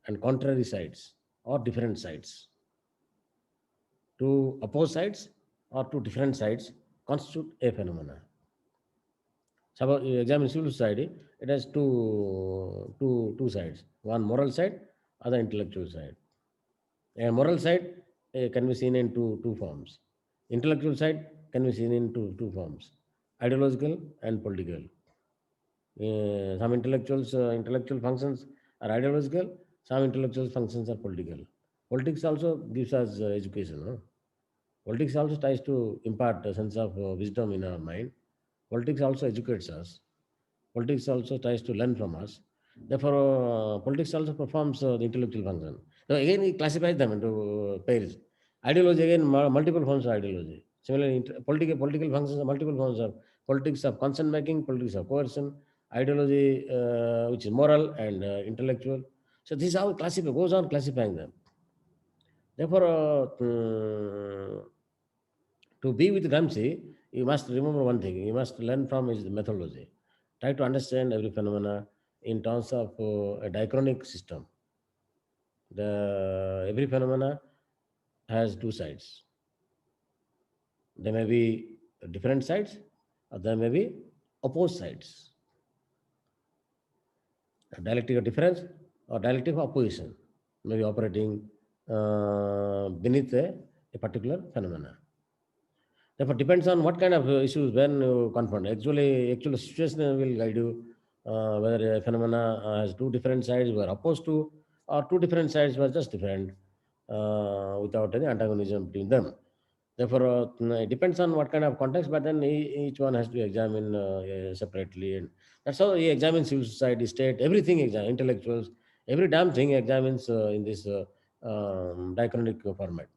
and contrary sides or different sides. Two opposed sides or two different sides constitute a phenomena. Suppose you examine civil society, it has two sides. One moral side, other intellectual side. A moral side can be seen in two forms. Intellectual side can be seen in two forms, ideological and political. Some intellectual functions are ideological, some intellectual functions are political. Politics also gives us education. No? Politics also tries to impart a sense of wisdom in our mind. Politics also educates us. Politics also tries to learn from us. Therefore, politics also performs the intellectual function. So again, he classifies them into pairs. Ideology, again, multiple forms of ideology. Similarly, political functions are multiple forms of politics of consent making, politics of coercion, ideology, which is moral and intellectual. So this is how it goes on classifying them. Therefore, to be with Gramsci, you must remember one thing. You must learn from his methodology. Try to understand every phenomena in terms of a diachronic system. Every phenomena has two sides. There may be different sides, or there may be opposed sides. A dialectic of difference or dialectic of opposition may be operating beneath a particular phenomena. Therefore, depends on what kind of issues when you confront. Actually, situation will guide you whether a phenomena has two different sides were opposed to, or two different sides were just different without any antagonism between them. Therefore, it depends on what kind of context, but then each one has to examine separately, and that's how he examines civil society, state, everything. Intellectuals, every damn thing examines in this diachronic format.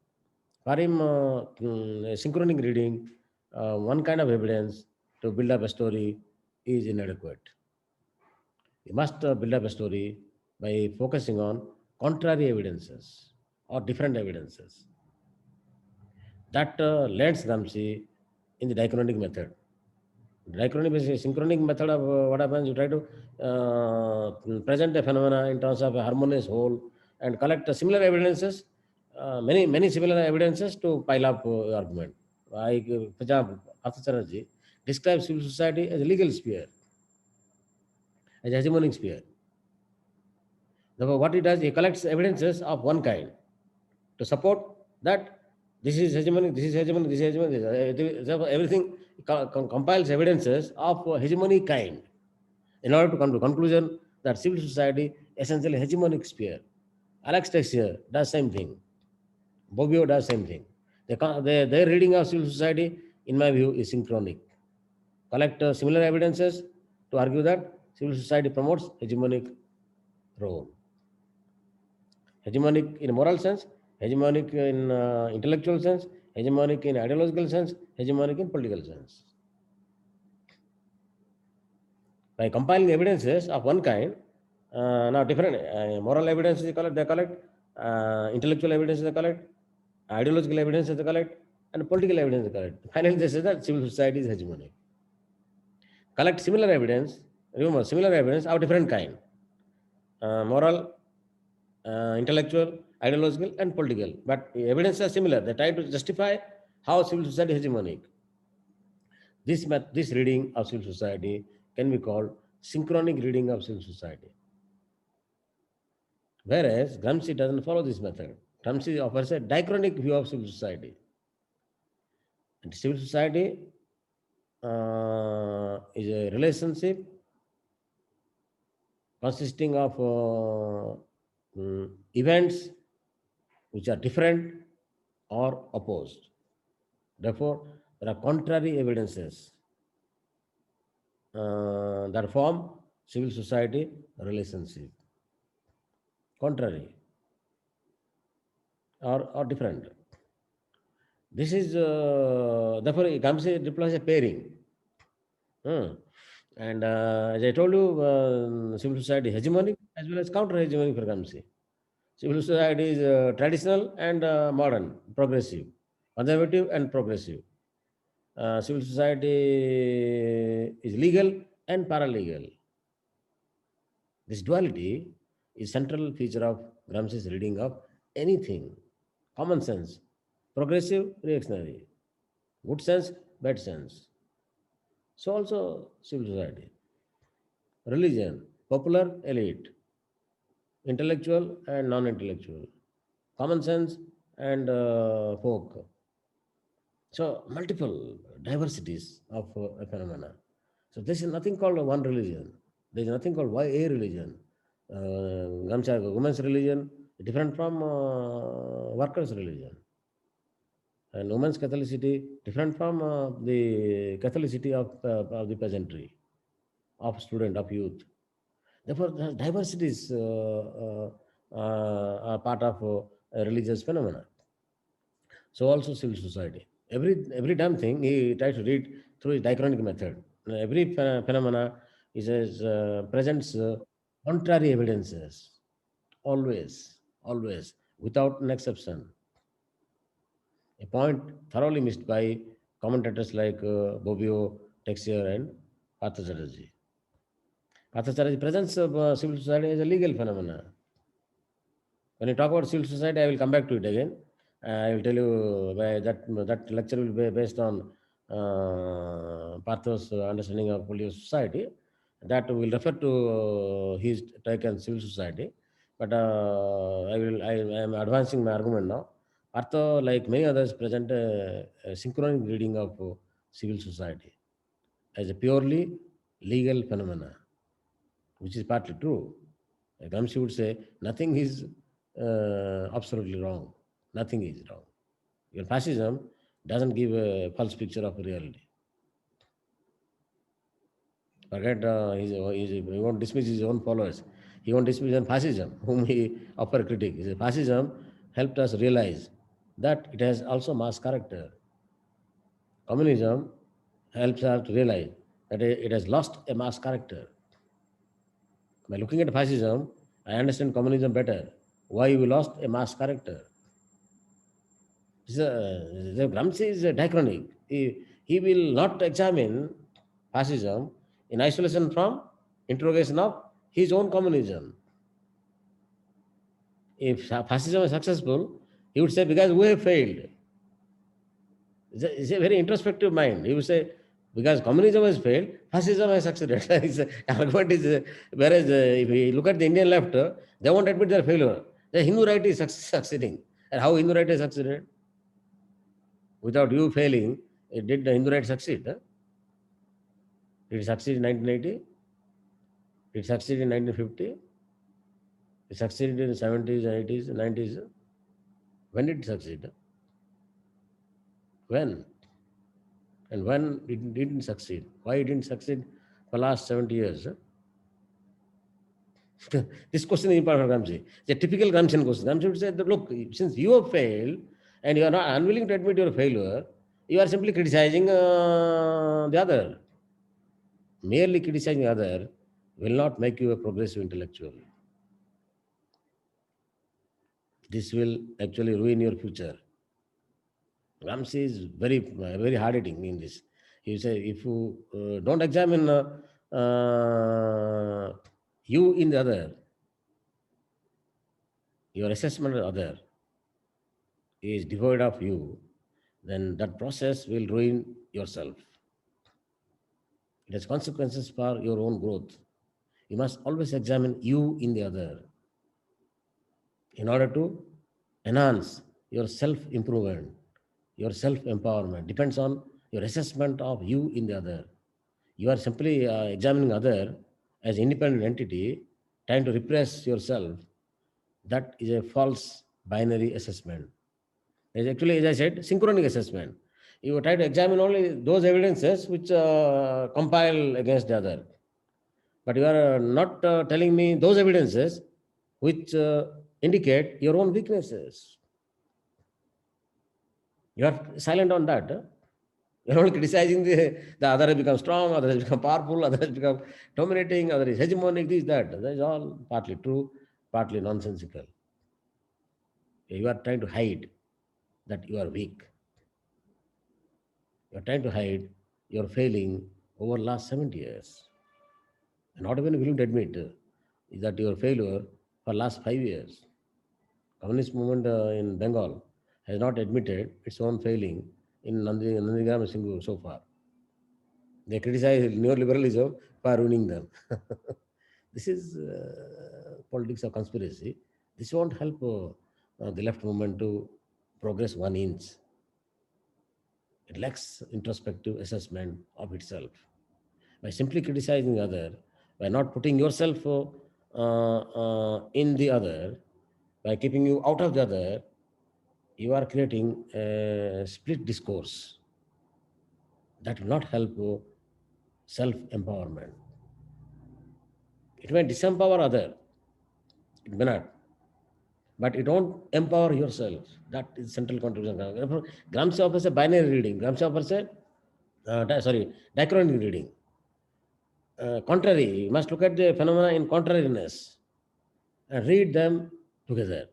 For him, synchronic reading, one kind of evidence to build up a story is inadequate. You must build up a story by focusing on contrary evidences or different evidences. That lands Gramsci in the diachronic method. Diachronic is a synchronic method of what happens. You try to present a phenomena in terms of a harmonious whole and collect similar evidences, many similar evidences to pile up argument. Like, for example, Arthur Chatterjee describes civil society as a legal sphere, as a hegemonic sphere. Therefore, what he does, he collects evidences of one kind to support that this is hegemonic, this is hegemonic, this is hegemonic. Therefore, everything compiles evidences of hegemonic kind in order to come to conclusion that civil society essentially hegemonic sphere. Alex Texier does same thing. Bobbio does same thing. Their reading of civil society, in my view, is synchronic. Collect similar evidences to argue that civil society promotes hegemonic role. Hegemonic in a moral sense, hegemonic in intellectual sense, hegemonic in ideological sense, hegemonic in political sense. By compiling evidences of one kind, now different moral evidences they collect, intellectual evidences they collect, ideological evidences they collect, and political evidence they collect. Finally, they say that civil society is hegemonic. Collect similar evidence, remember, similar evidence of different kind, moral, intellectual, ideological, and political. But evidence are similar. They try to justify how civil society is hegemonic. This reading of civil society can be called synchronic reading of civil society. Whereas Gramsci doesn't follow this method. Gramsci offers a diachronic view of civil society. And civil society is a relationship consisting of events which are different or opposed. Therefore, there are contrary evidences that form civil society relationship. Contrary or different. This is therefore Gramsci deploys a pairing. And as I told you, civil society hegemonic as well as counter hegemonic for Gramsci. Civil society is traditional and modern, progressive, conservative and progressive. Civil society is legal and paralegal. This duality is central feature of Gramsci's reading of anything. Common sense, progressive, reactionary, good sense, bad sense. So also civil society. Religion, popular, elite, intellectual and non-intellectual, common sense and folk. So multiple diversities of a phenomena. So there is nothing called one religion. There is nothing called a religion. Women's religion different from workers' religion. And women's Catholicity different from the Catholicity of the peasantry, of student, of youth. Therefore, the diversities are part of a religious phenomena. So also civil society. Every damn thing he tries to read through his diachronic method. Every phenomena presents contrary evidences. Always, without an exception. A point thoroughly missed by commentators like Bobbio, Texier, and Arthur Chatterjee. Arthur Chatterjee presents civil society as a legal phenomena. When you talk about civil society, I will come back to it again. I will tell you that lecture will be based on Partho's understanding of political society. That will refer to his take on civil society. But I am advancing my argument now. Artho, like many others, present a synchronic reading of civil society as a purely legal phenomena, which is partly true. Gramsci would say nothing is absolutely wrong. Nothing is wrong. Even fascism doesn't give a false picture of reality. Forget he won't dismiss his own followers. He won't dismiss even fascism, whom he offer critique. He says fascism helped us realize that it has also mass character. Communism helps us to realize that it has lost a mass character. By looking at fascism, I understand communism better. Why we lost a mass character? The Gramsci is diachronic. He will not examine fascism in isolation from interrogation of his own communism. If fascism is successful, he would say, because we have failed. It's a very introspective mind. He would say, because communism has failed, fascism has succeeded. His argument is, whereas if we look at the Indian left, they won't admit their failure. The Hindu right is succeeding. And how Hindu right has succeeded? Without you failing, did the Hindu right succeed? Did it succeed in 1980? Did it succeed in 1950? It succeeded in the 70s, 80s, 90s. When did it succeed? When? And when it didn't succeed? Why it didn't succeed for the last 70 years? This question is important for Gramsci. It's a typical Gramscian question. Gramsci would say, that, look, since you have failed and you are not unwilling to admit your failure, you are simply criticizing the other. Merely criticizing the other will not make you a progressive intellectual. This will actually ruin your future. Gramsci is very hard hitting in this. He say, if you don't examine you in the other, your assessment of the other is devoid of you, then that process will ruin yourself. It has consequences for your own growth. You must always examine you in the other in order to enhance your self-improvement, your self-empowerment. Depends on your assessment of you in the other. You are simply examining other as independent entity, trying to repress yourself. That is a false binary assessment. It's actually, as I said, synchronic assessment. You try to examine only those evidences which compile against the other. But you are not telling me those evidences which indicate your own weaknesses. You are silent on that. You're only criticizing the other has become strong, other has become powerful, other has become dominating, other is hegemonic, this, that. That is all partly true, partly nonsensical. You are trying to hide that you are weak. You are trying to hide your failing over last 70 years. And not even willing to admit that your failure for last 5 years. Communist movement in Bengal has not admitted its own failing in Nandigram and Singhu so far. They criticize neoliberalism for ruining them. This is politics of conspiracy. This won't help the left movement to progress 1 inch. It lacks introspective assessment of itself. By simply criticizing the other, by not putting yourself in the other, by keeping you out of the other, you are creating a split discourse that will not help self-empowerment. It may disempower other, it may not, but it won't empower yourself. That is central contribution. Gramsci offers a binary reading. Gramsci offers a diachronic reading. Contrary, you must look at the phenomena in contrariness and read them together.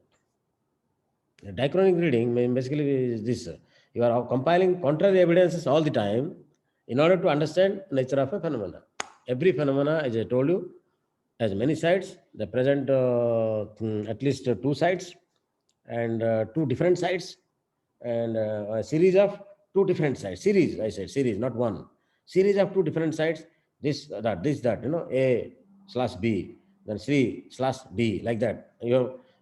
The diachronic reading basically is this. You are compiling contrary evidences all the time in order to understand the nature of a phenomena. Every phenomena, as I told you, has many sides. They present at least 2 sides and 2 different sides and a series of 2 different sides. Series, I said, series, not one. Series of 2 different sides. This, that, A/B, then C/D, like that.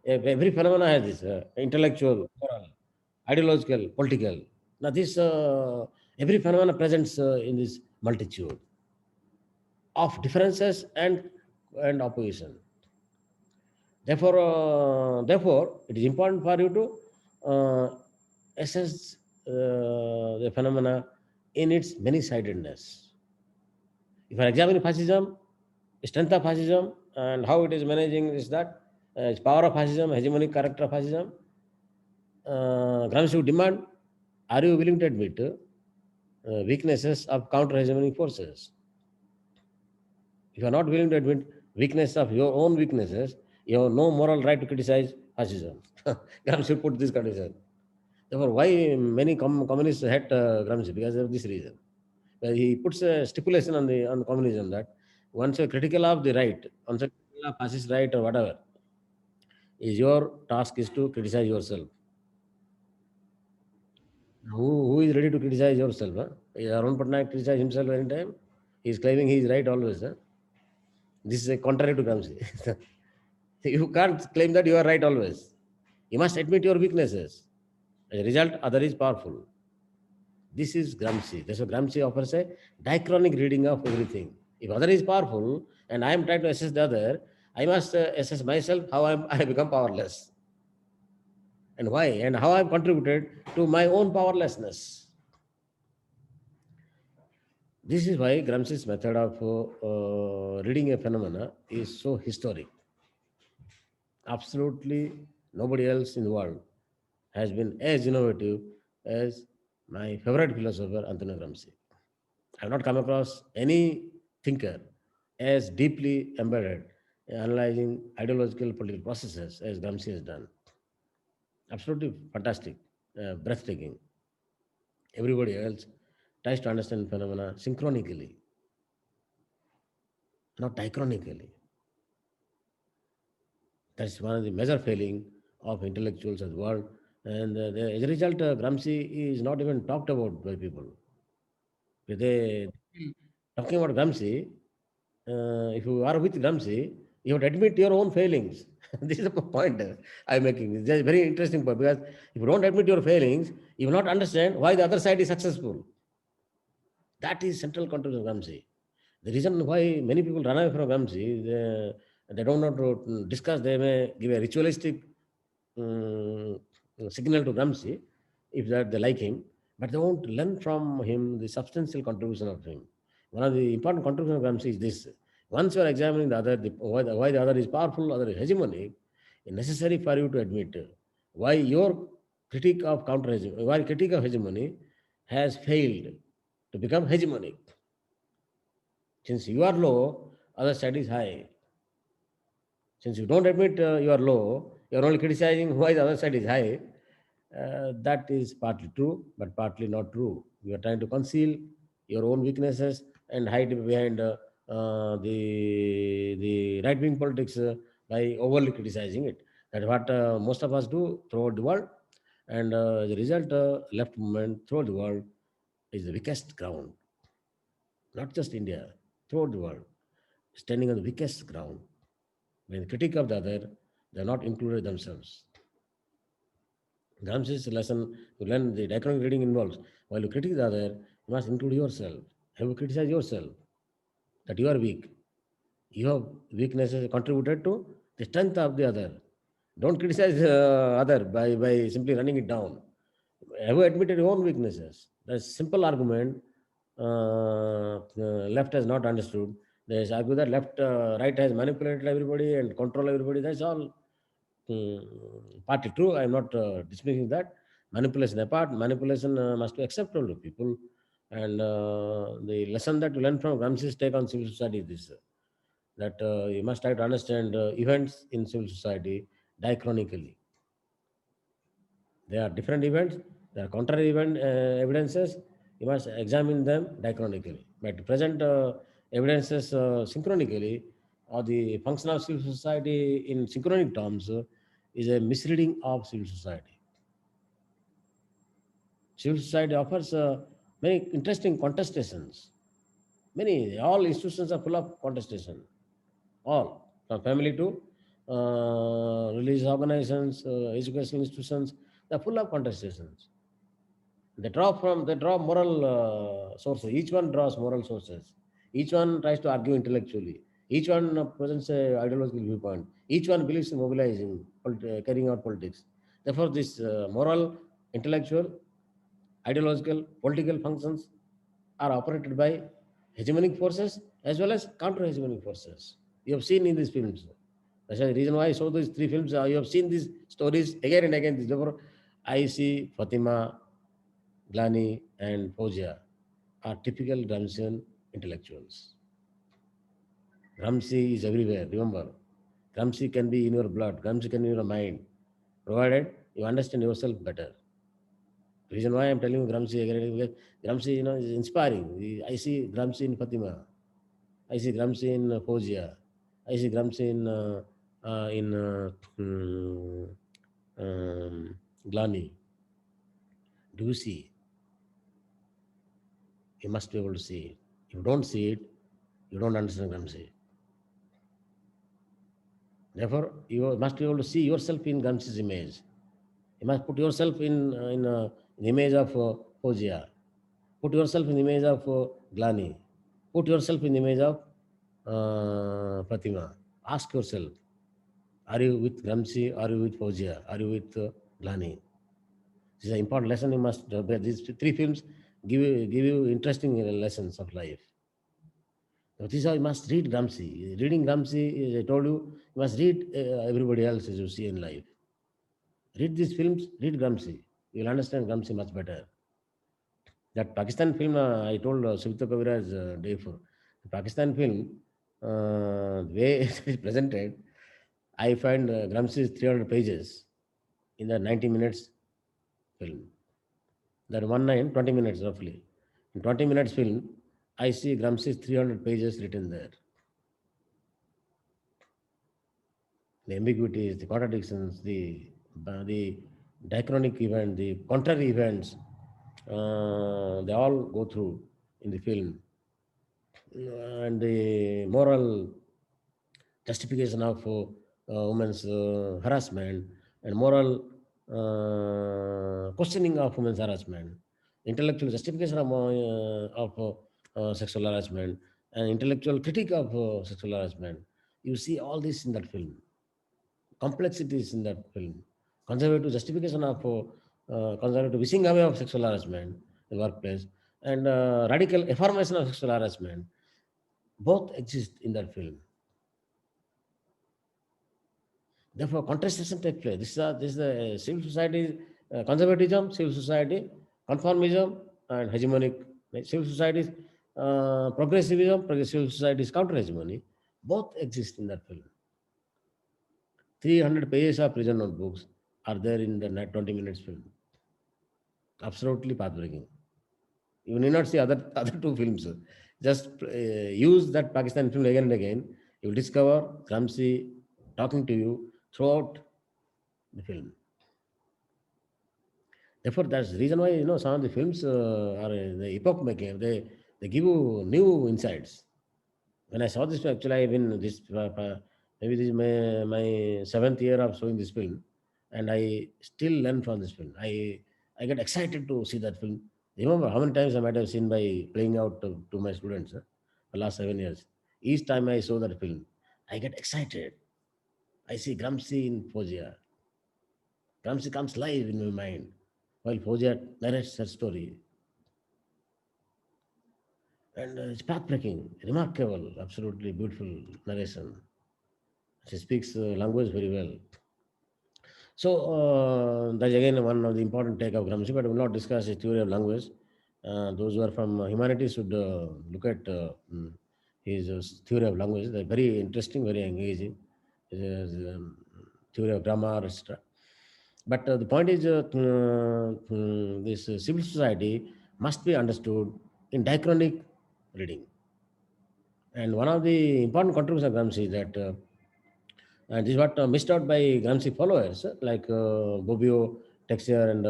Every phenomena has this intellectual, moral. ideological, political. Now, this every phenomenon presents in this multitude of differences and opposition. Therefore, it is important for you to assess the phenomena in its many-sidedness. If I examine fascism, strength of fascism, and how it is managing is that its power of fascism, hegemonic character of fascism, Gramsci would demand: are you willing to admit weaknesses of counter-hegemonic forces? If you are not willing to admit weakness of your own weaknesses, you have no moral right to criticize fascism. Gramsci put this condition. Therefore, why many communists hate Gramsci? Because of this reason. He puts a stipulation on communism that once you're critical of the right, once you're critical of fascist right or whatever, is your task is to criticize yourself. Who is ready to criticize yourself? Huh? Arun Patnaik criticize himself anytime. He is claiming he is right always. Huh? This is a contrary to Gramsci. You can't claim that you are right always. You must admit your weaknesses. As a result, other is powerful. This is Gramsci. That's why Gramsci offers a diachronic reading of everything. If other is powerful and I am trying to assess the other, I must assess myself how I become powerless. And why? And how I have contributed to my own powerlessness. This is why Gramsci's method of reading a phenomena is so historic. Absolutely nobody else in the world has been as innovative as my favorite philosopher, Antonio Gramsci. I have not come across any thinker as deeply embedded in analyzing ideological political processes as Gramsci has done. Absolutely fantastic, breathtaking. Everybody else tries to understand phenomena synchronically, not diachronically. That's one of the major failing of intellectuals of the world. And as a result, Gramsci is not even talked about by people. They talking about Gramsci. If you are with Gramsci, you have to admit your own failings. This is the point I'm making. It's a very interesting point because if you don't admit your failings, you will not understand why the other side is successful. That is central contribution of Gramsci. The reason why many people run away from Gramsci, they don't know to discuss. They may give a ritualistic um, signal to Gramsci if that they like him, but they won't learn from him the substantial contribution of him. One of the important contributions of Gramsci is this: once you are examining the other, why the other is powerful, other is hegemonic, it's necessary for you to admit why your critique of counter hegemony, why critique of hegemony has failed to become hegemonic. Since you are low, other side is high. Since you don't admit you are low, you are only criticizing why the other side is high. That is partly true, but partly not true. You are trying to conceal your own weaknesses and hide behind the right wing politics by overly criticizing it. That's what most of us do throughout the world. And the result, left movement throughout the world is the weakest ground, not just India, throughout the world, standing on the weakest ground. When the critique of the other, they are not included themselves. Gramsci's lesson to learn the diachronic reading involves while you critique the other, you must include yourself. Have you criticized yourself that you are weak? You have weaknesses contributed to the strength of the other. Don't criticize other by simply running it down. Have you admitted your own weaknesses? That's simple argument. Left has not understood. They argue that right has manipulated everybody and control everybody. That's all partly true. I'm not dismissing that. Manipulation apart, manipulation must be acceptable to people. And the lesson that you learn from Gramsci's take on civil society is this: that you must try to understand events in civil society diachronically. There are different events, there are contrary evidences. You must examine them diachronically. But present evidences synchronically, or the function of civil society in synchronic terms, is a misreading of civil society. Civil society offers many interesting contestations. All institutions are full of contestation. All, from family to religious organizations, educational institutions, They're full of contestations. They draw moral sources. Each one draws moral sources. Each one tries to argue intellectually. Each one presents a ideological viewpoint. Each one believes in mobilizing, carrying out politics. Therefore, this moral, intellectual, ideological, political functions are operated by hegemonic forces as well as counter-hegemonic forces. You have seen in these films. That's the reason why I saw these three films. You have seen these stories again and again. Therefore, I see Fatima, Glani, and Fozia are typical Gramscian intellectuals. Gramsci is everywhere. Remember, Gramsci can be in your blood. Gramsci can be in your mind, provided you understand yourself better. The reason why I'm telling you Gramsci again and again, Gramsci, is inspiring. I see Gramsci in Fatima. I see Gramsci in Fozia. I see Gramsci in Glani. Do you see? You must be able to see it. If you don't see it, you don't understand Gramsci. Therefore, you must be able to see yourself in Gramsci's image. You must put yourself in the image of Fozia. Put yourself in the image of Glani. Put yourself in the image of Fatima. Ask yourself, are you with Gramsci? Are you with Fozia? Are you with Glani? This is an important lesson you must. These three films give you interesting lessons of life. Now, this is how you must read Gramsci. Reading Gramsci, as I told you, you must read everybody else as you see in life. Read these films, read Gramsci. You will understand Gramsci much better. That Pakistan film, I told Suvita Kaviraj day before. The Pakistan film, the way it is presented, I find Gramsci's 300 pages in the 90 minutes film. That 20 minutes roughly. In 20 minutes film, I see Gramsci's 300 pages written there. The ambiguities, the contradictions, the diachronic event, the contrary events, they all go through in the film. And the moral justification of women's harassment and moral questioning of women's harassment, intellectual justification of sexual harassment, and intellectual critique of sexual harassment. You see all this in that film. Complexities in that film. Conservative justification of conservative wishing away of sexual harassment in workplace and radical affirmation of sexual harassment both exist in that film. Therefore, contestation takes place. This is the civil society, conservatism, civil society, conformism, and hegemonic. Civil societies, progressivism, civil societies, counter hegemony, both exist in that film. 300 pages of prison notebooks are there in the 20 minutes film. Absolutely pathbreaking. You need not see other two films. Just use that Pakistan film again and again. You will discover Gramsci talking to you throughout the film. Therefore, that's the reason why some of the films are the epoch making. They give you new insights. When I saw this film, actually, I've been this maybe this is my 7th year of showing this film, and I still learn from this film. I get excited to see that film. Remember how many times I might have seen by playing out to my students the last 7 years. Each time I saw that film, I get excited. I see Gramsci in Fozia. Gramsci comes live in my mind while Fozia narrates her story. And it's pathbreaking, remarkable, absolutely beautiful narration. She speaks language very well. So that's again one of the important take of Gramsci, but we will not discuss his theory of language. Those who are from humanities should look at his theory of language. They're very interesting, very engaging. His theory of grammar, etc. But the point is, this civil society must be understood in diachronic reading. And one of the important contributions of Gramsci is that, and this is what missed out by Gramsci followers like Bobbio, Texier, and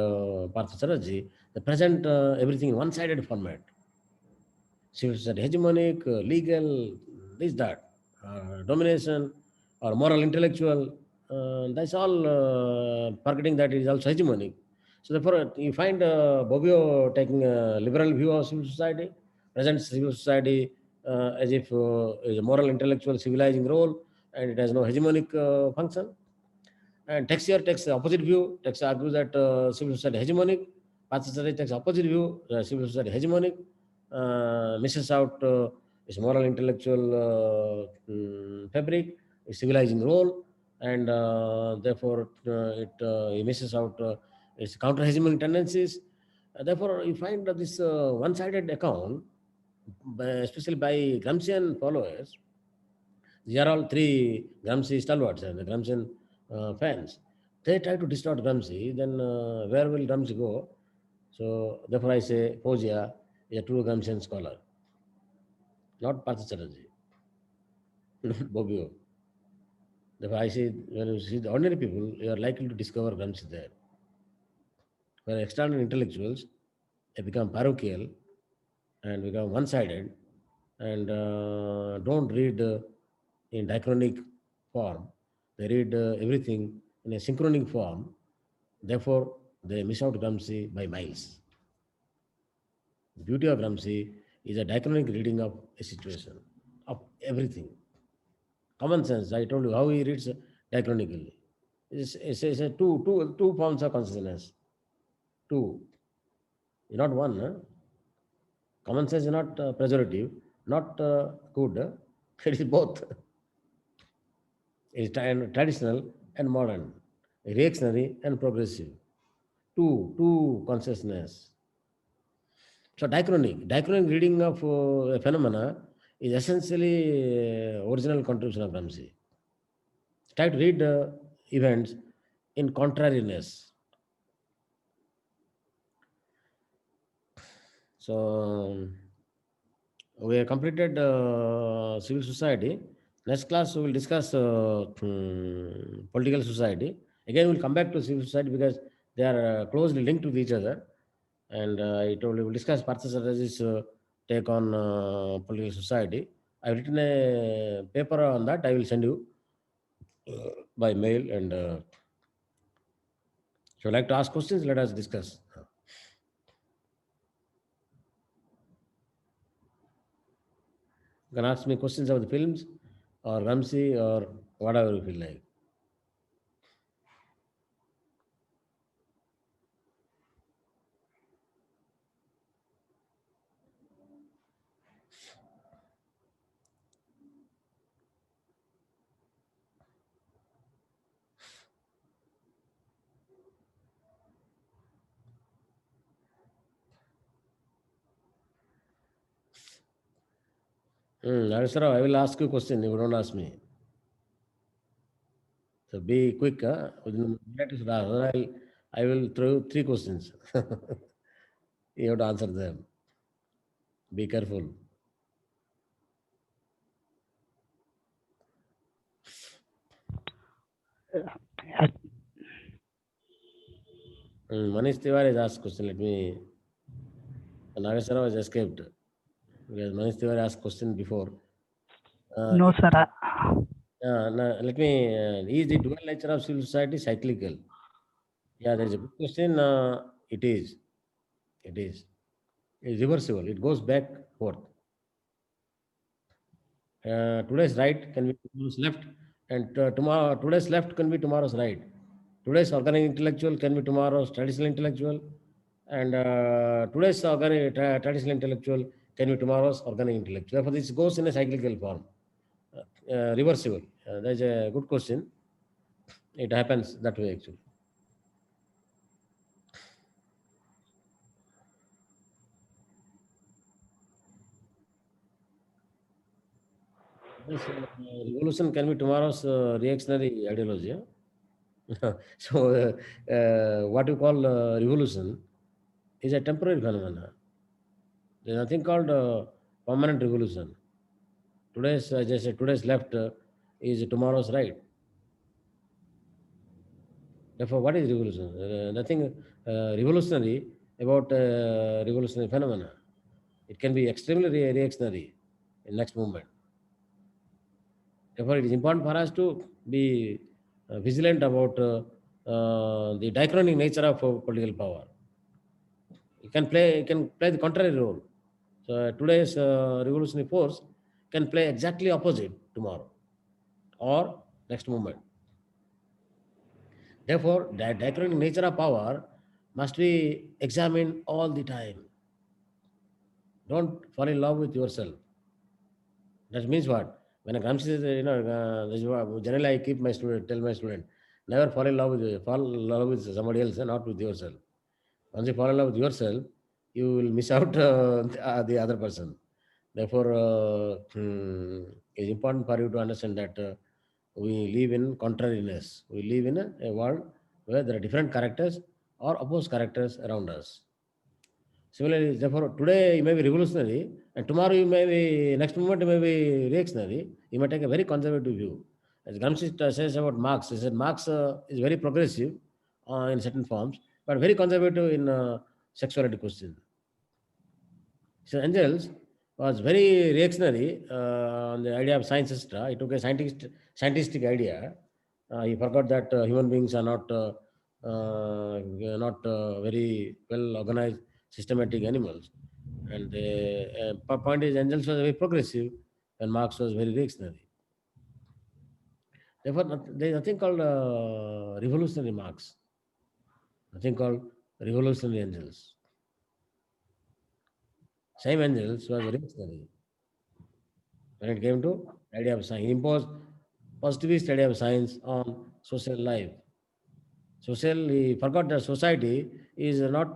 Partha Chatterjee, they present everything in one-sided format. Civil society hegemonic, legal, this, that, domination, or moral, intellectual. That's all forgetting that it is also hegemonic. So therefore, you find Bobbio taking a liberal view of civil society, presents civil society as if is a moral, intellectual, civilizing role, and it has no hegemonic function. And Texier takes the opposite view. Texier argues that civil society hegemonic. Pathasari takes opposite view. Civil society hegemonic. Misses out its moral, intellectual fabric, its civilizing role, and therefore it misses out its counter-hegemonic tendencies. Therefore, you find that this one-sided account, especially by Gramscian followers, these are all three Gramsci stalwarts and the Gramscian fans. They try to distort Gramsci, then where will Gramsci go? So therefore I say Foggia is a true Gramscian scholar, not Partha Chatterjee, not Bobbio. Therefore I say when you see the ordinary people, you are likely to discover Gramsci there. Where external intellectuals, they become parochial and become one-sided and don't read in diachronic form. They read everything in a synchronic form. Therefore, they miss out Gramsci by miles. The beauty of Gramsci is a diachronic reading of a situation, of everything. Common sense, I told you how he reads diachronically. It's a two forms of consciousness. Two, not one. Huh? Common sense is not pejorative, not good. It is both. It is traditional and modern, reactionary and progressive. Two consciousness. So diachronic reading of a phenomena is essentially original contribution of Gramsci. Try to read events in contrariness. So we have completed civil society. Next class we will discuss political society. Again, we'll come back to civil society because they are closely linked with each other. And I told you we'll discuss Parthasarath's take on political society. I've written a paper on that. I will send you by mail. And if you like to ask questions, let us discuss. You can ask me questions about the films or Ramsey or whatever you feel like. Nageswara, I will ask you a question if you don't ask me. So be quick. Within a minute, I will throw you three questions. You have to answer them. Be careful. Manish Tiwari has asked question. Let me. Nageswara has escaped because Manish Tiwari asked question before. No, sir. Let me. Is the dual nature of civil society cyclical? Yeah, there is a good question. It is. It is. It's reversible. It goes back forth. Today's right can be tomorrow's left, and today's left can be tomorrow's right. Today's organic intellectual can be tomorrow's traditional intellectual, and today's organic traditional intellectual can be tomorrow's organic intellectual. Therefore, this goes in a cyclical form, reversible. That's a good question. It happens that way actually. This revolution can be tomorrow's reactionary ideology. Yeah? So, what you call revolution is a temporary phenomenon. There's nothing called permanent revolution. Today's, as I said, today's left is tomorrow's right. Therefore, what is revolution? Nothing revolutionary about revolutionary phenomena. It can be extremely reactionary in next movement. Therefore, it is important for us to be vigilant about the diachronic nature of political power. It can play the contrary role. So today's revolutionary force can play exactly opposite tomorrow or next moment. Therefore, the diachronic nature of power must be examined all the time. Don't fall in love with yourself. That means what? When a Gramsci says, this is what generally I keep tell my student, never fall in love with somebody else, not with yourself. Once you fall in love with yourself, you will miss out the other person. Therefore, it's important for you to understand that we live in contrariness. We live in a world where there are different characters or opposed characters around us. Similarly, therefore, today you may be revolutionary, and tomorrow you may be, next moment you may be reactionary. You may take a very conservative view. As Gramsci says about Marx, he said Marx is very progressive in certain forms, but very conservative in sexuality question. So Engels was very reactionary on the idea of science, etc. He took a scientific idea. He forgot that human beings are not very well organized, systematic animals. And the point is, Engels was very progressive, and Marx was very reactionary. Therefore, there is nothing called revolutionary Marx, nothing called revolutionary Engels. Same Engels was reactionary when it came to idea of science. He imposed positivist idea of science on social life. He forgot that society is not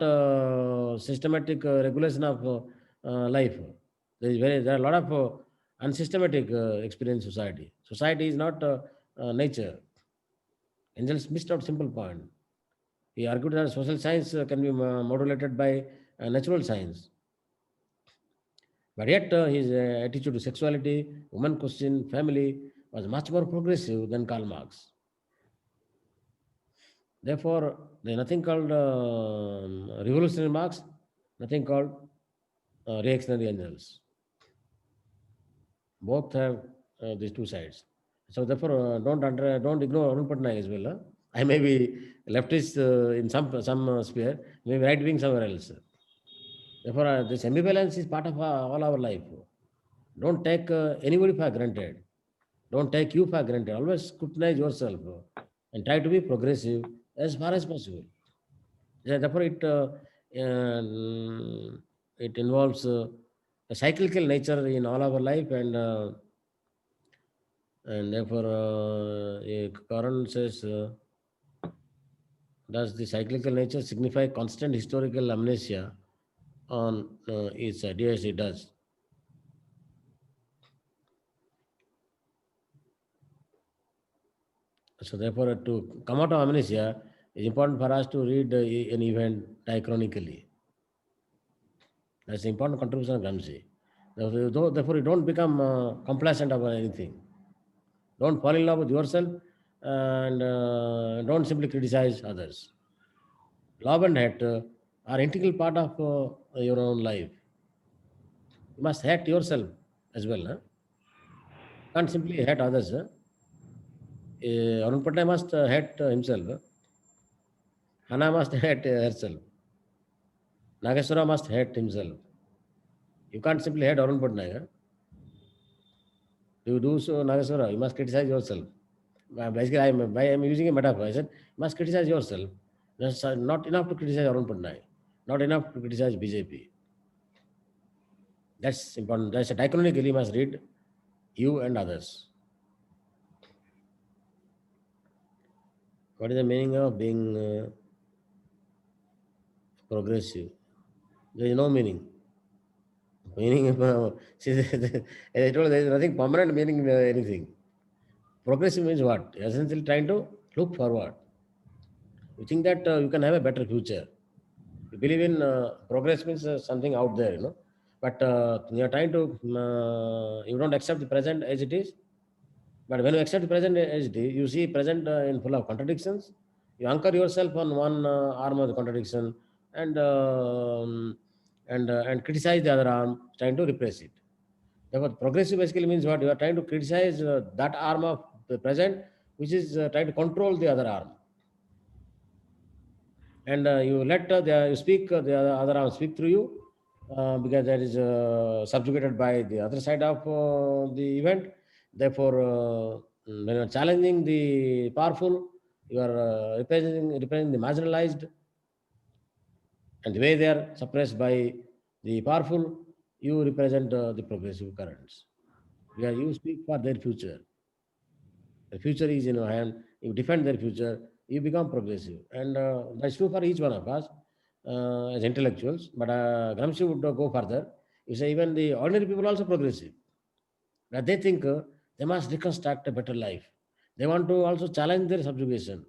systematic regulation of life. There are a lot of unsystematic experience society. Society is not nature. Engels missed out simple point. He argued that social science can be modulated by natural science. But yet his attitude to sexuality, woman question, family was much more progressive than Karl Marx. Therefore, there is nothing called revolutionary Marx, nothing called reactionary Engels. Both have these two sides. So therefore, don't ignore Arun Patnaik as well. I may be leftist in some sphere, maybe right wing somewhere else. Therefore, this ambivalence is part of all our life. Don't take anybody for granted. Don't take you for granted. Always scrutinize yourself and try to be progressive as far as possible. Therefore, it involves a cyclical nature in all our life, and therefore, Karan says, does the cyclical nature signify constant historical amnesia on its side? Yes, it does. So therefore, to come out of amnesia, it's important for us to read an event diachronically. That's the important contribution of Gramsci. Therefore, you don't become complacent about anything. Don't fall in love with yourself, and don't simply criticize others. Love and hate are integral part of your own life. You must hate yourself as well. Huh? Can't simply hate others. Huh? Arun Patnaik must hate himself. Huh? Hannah must hate herself. Nageswara must hate himself. You can't simply hate Arun Patnaik. Huh? You do so, Nageswara, you must criticize yourself. Basically, I'm using a metaphor. I said, you must criticize yourself. That's not enough to criticize Arun Patnaik. Not enough to criticize BJP. That's important. That's a diachronically you must read you and others. What is the meaning of being progressive? There is no meaning. Meaning, as I told you, there is nothing permanent meaning in anything. Progressive means what? Essentially trying to look forward. You think that you can have a better future. You believe in progress means something out there, But you are trying to, you don't accept the present as it is. But when you accept the present as it is, you see present in full of contradictions. You anchor yourself on one arm of the contradiction and criticize the other arm, trying to repress it. Therefore, progressive basically means what? You are trying to criticize that arm of the present, which is trying to control the other arm. and you let you speak, the other arm speak through you, because that is subjugated by the other side of the event. Therefore, when you are challenging the powerful, you are representing the marginalized, and the way they are suppressed by the powerful, you represent the progressive currents. Because you speak for their future. The future is in your hand. You defend their future. You become progressive, and that's true for each one of us as intellectuals. But Gramsci would go further. You say even the ordinary people are also progressive. That they think they must reconstruct a better life. They want to also challenge their subjugation.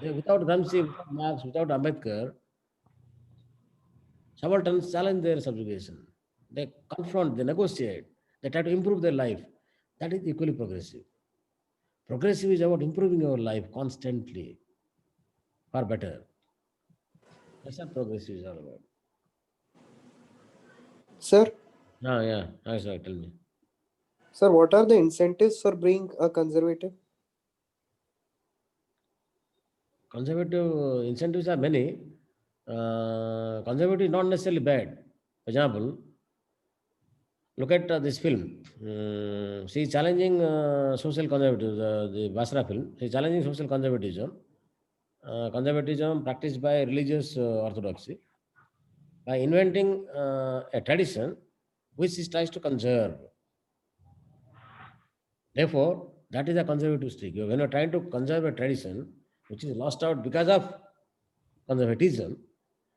Without Gramsci, without Marx, without Ambedkar, subalterns challenge their subjugation. They confront, they negotiate, they try to improve their life. That is equally progressive. Progressive is about improving your life constantly for better. That's what progressive is all about. Sir, Yeah. Sorry, tell me. sir, what are the incentives for being a conservative? Conservative incentives are many. Conservative is not necessarily bad. For example, look at this film. She is challenging social conservatism, the Basra film. She is challenging social conservatism. Conservatism practiced by religious orthodoxy by inventing a tradition which she tries to conserve. Therefore, that is a conservative streak. When you're trying to conserve a tradition which is lost out because of conservatism,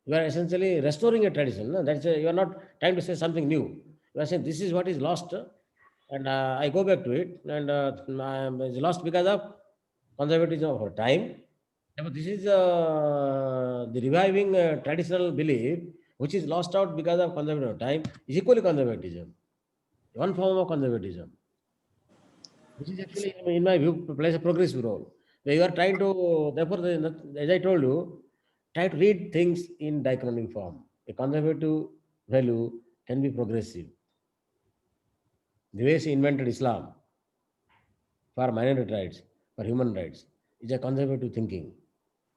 you are essentially restoring a tradition. No? You are not trying to say something new. You are saying this is what is lost, and I go back to it, and it's lost because of conservatism over time. Therefore, this is the reviving traditional belief which is lost out because of conservative time is equally conservatism. One form of conservatism, which is actually, in my view, plays a progressive role. Where you are trying to, therefore, as I told you, try to read things in diachronic form. A conservative value can be progressive. The way she invented Islam for minority rights, for human rights, is a conservative thinking.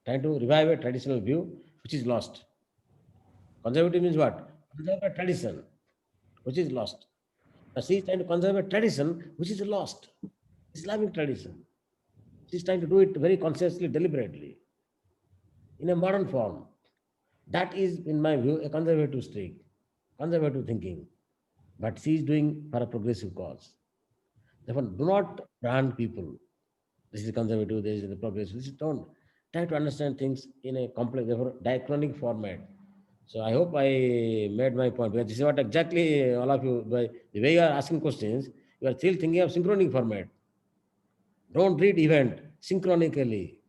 Trying to revive a traditional view which is lost. Conservative means what? Conserve a tradition which is lost. She is trying to conserve a tradition which is lost. Islamic tradition. She is trying to do it very consciously, deliberately, in a modern form. That is, in my view, a conservative streak, conservative thinking. But she is doing for a progressive cause. Therefore, do not brand people. This is conservative, this is the progressive. This is, don't try to understand things in a complex, therefore, diachronic format. So I hope I made my point. Because this is what exactly all of you, by the way you are asking questions, you are still thinking of synchronic format. Don't read event synchronically.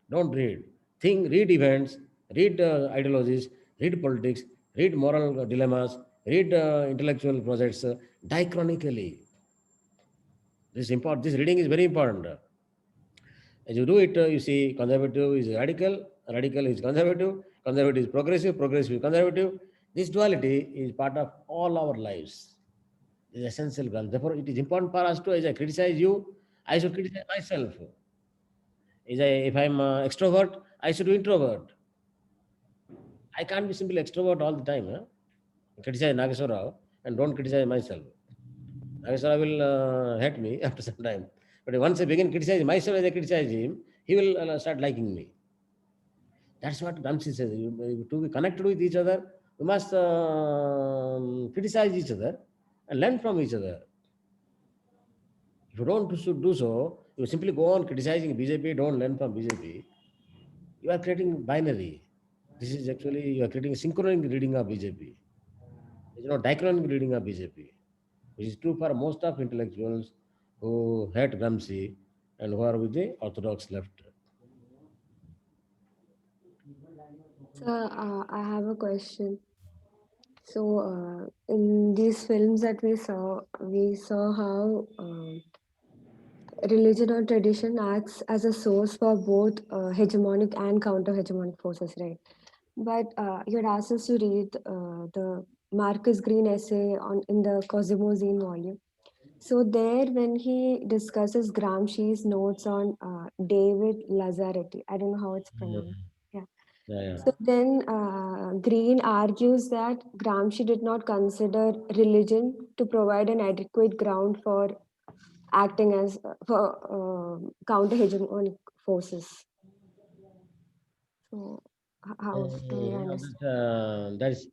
Don't read. Read events, read ideologies, read politics, read moral dilemmas, read intellectual projects diachronically. This is important. This reading is very important. As you do it, you see conservative is radical, radical is conservative, conservative is progressive, progressive is conservative. This duality is part of all our lives. It is essential. Therefore, it is important for us to, as I criticize you, I should criticize myself. If I'm extrovert, I should be introvert. I can't be simply extrovert all the time. Criticize Nageswara Rao and don't criticize myself. Nageswara will hate me after some time. But once I begin criticizing myself as I criticize him, he will start liking me. That's what Gramsci says. To be connected with each other, we must criticize each other and learn from each other. If you don't do so, you simply go on criticizing BJP, don't learn from BJP. You are creating binary. This is actually, you are creating a synchronic reading of BJP. There is no diachronic reading of BJP, which is true for most of intellectuals who hate Gramsci and who are with the orthodox left. So I have a question. So in these films that we saw how religion or tradition acts as a source for both hegemonic and counter-hegemonic forces, right? But you had asked us to read the Marcus Green essay in the Cosmozine volume. So there, when he discusses Gramsci's notes on David Lazzaretti, I don't know how it's pronounced. Yeah. Yeah. So then Green argues that Gramsci did not consider religion to provide an adequate ground for acting as for counter-hegemonic forces. So how do you understand? That is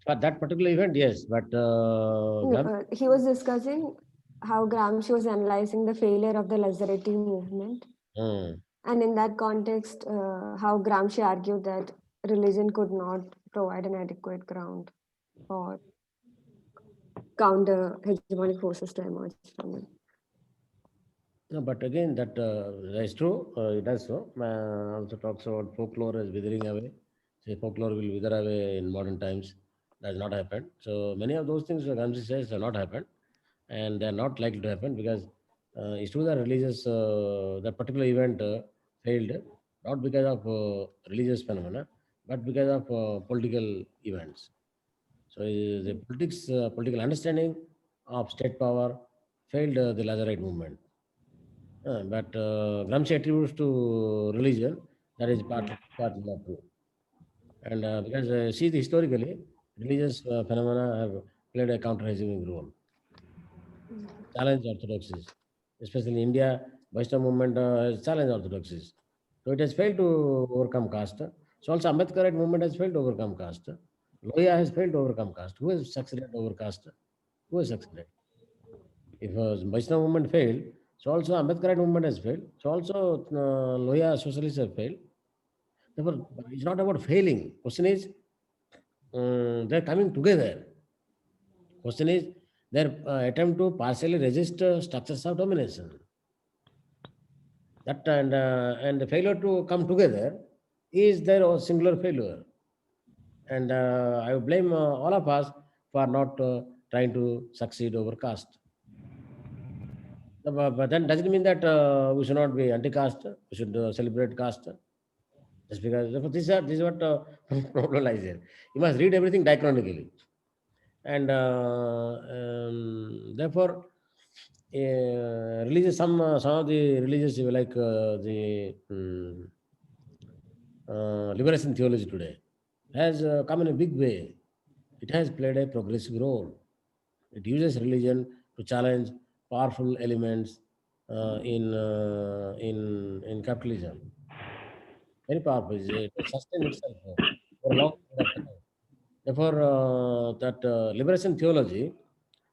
for that particular event, yes, but No, he was discussing how Gramsci was analyzing the failure of the Lazzaretti movement. And in that context, how Gramsci argued that religion could not provide an adequate ground for counter hegemonic forces to emerge from it. No, but again, that is true. It does so. Also talks about folklore as withering away. Say folklore will wither away in modern times. That has not happened. So many of those things Ramsey says have not happened, and they are not likely to happen because it's true that religious that particular event failed not because of religious phenomena, but because of political events. So the political understanding of state power failed the Lazarite movement. But Gramsci attributes to religion that is partly not true. And because see, historically, religious phenomena have played a counter-hegemonic role, challenge orthodoxies, especially in India. Vaishnava movement has challenged orthodoxies, so it has failed to overcome caste. So also Ambedkarite movement has failed to overcome caste. Loya has failed to overcome caste. Who has succeeded over caste? Who has succeeded? If Vaishnava movement failed, so also Ambedkarite movement has failed. So also Loya socialists have failed. Therefore, it's not about failing. Question is, they're coming together. Question is, their attempt to partially resist structures of domination. That and the failure to come together is their singular failure. And I would blame all of us for not trying to succeed over caste. But then does it mean that we should not be anti-caste? We should celebrate caste? Just because this is what problem lies here. You must read everything diachronically, and therefore, religious some of the religious like the liberation theology today has come in a big way. It has played a progressive role. It uses religion to challenge powerful elements in capitalism. Very powerful. It has sustained itself for a long period of time. Therefore, that liberation theology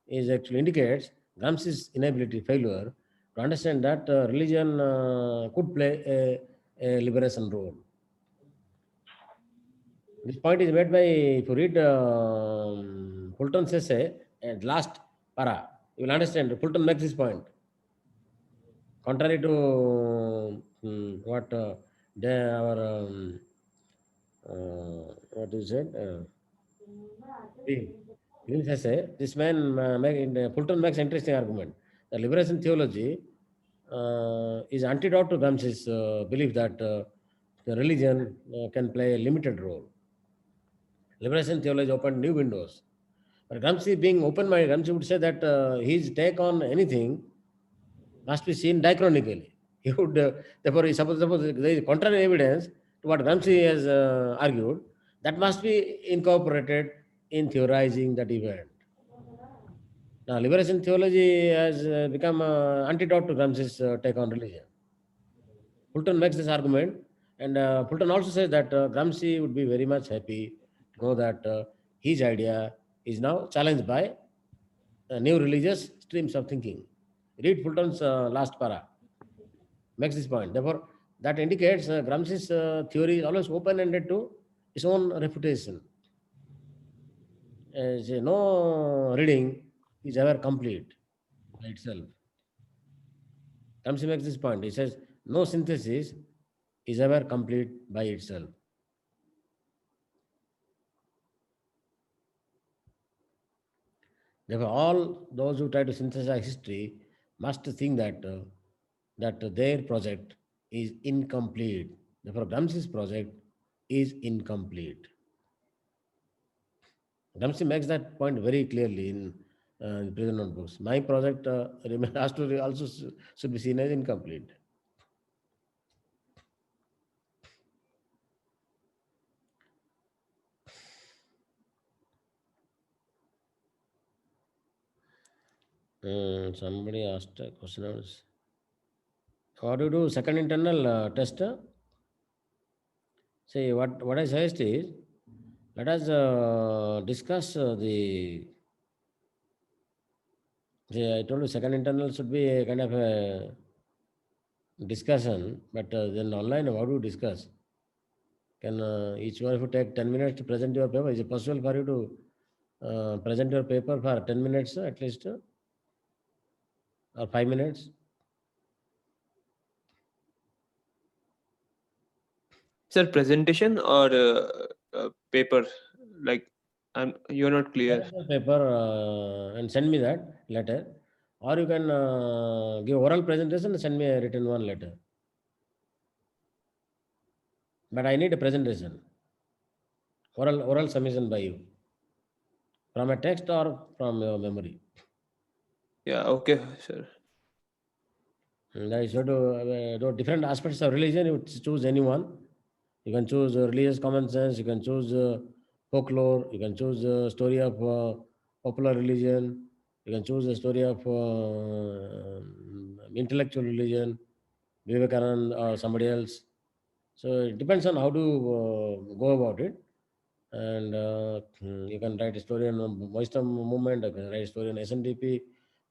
is actually indicates Gramsci's inability, failure to understand that religion could play a liberation role. This point is made by, if you read Fulton's essay at last para, you will understand. Fulton makes this point. Contrary to what our what is it? Green's essay, this man Fulton makes interesting argument. The liberation theology is antidote to Gramsci's belief that the religion can play a limited role. Liberation theology opened new windows. But Gramsci, being open-minded, Gramsci would say that his take on anything must be seen diachronically. He would, therefore, suppose there is contrary evidence to what Gramsci has argued, that must be incorporated in theorizing that event. Now, liberation theology has become antidote to Gramsci's take on religion. Fulton makes this argument, and Fulton also says that Gramsci would be very much happy to know that his idea is now challenged by new religious streams of thinking. Read Fulton's last para, makes this point. Therefore, that indicates Gramsci's theory is always open-ended to its own refutation. No reading is ever complete by itself. Gramsci makes this point. He says no synthesis is ever complete by itself. Therefore, all those who try to synthesize history must think that their project is incomplete. Therefore, Gramsci's project is incomplete. Gramsci makes that point very clearly in the prison notebooks. My project has to also should be seen as incomplete. Somebody asked a question. How do you do second internal test? See, what I suggest is, let us discuss see, I told you second internal should be a kind of a discussion, but then online, how do you discuss? Can each one of you take 10 minutes to present your paper? Is it possible for you to present your paper for 10 minutes at least, or 5 minutes? Sir, presentation or paper? Like, you're not clear. Present your paper and send me that letter, or you can give oral presentation and send me a written one letter. But I need a presentation, oral submission by you, from a text or from your memory. Yeah, okay, sir. And I should do different aspects of religion. You choose anyone. You can choose religious common sense. You can choose folklore. You can choose story of popular religion. You can choose a story of intellectual religion, Vivekananda or somebody else. So it depends on how to go about it. And you can write a story on Vaishnava movement. You can write a story on SNDP,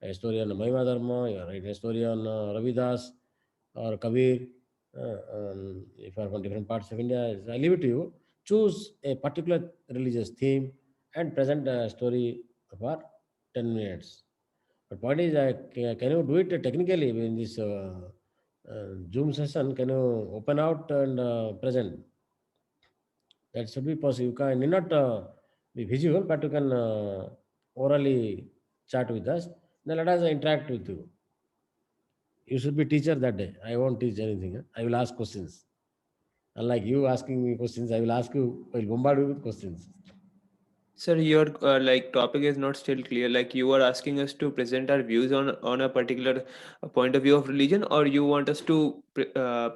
a story on Mahima Dharma. You can write a story on Ravidas or Kabir. If you are from different parts of India, I leave it to you. Choose a particular religious theme and present a story for 10 minutes. But point is, can you do it technically in this Zoom session? Can you open out and present? That should be possible. You can need not be visual, but you can orally chat with us. Then let us interact with you. You should be teacher that day. I won't teach anything. I will ask questions. Unlike you asking me questions, I will ask you. I will bombard you with questions. Sir, your topic is not still clear. Like, you are asking us to present our views on a particular point of view of religion, or you want us to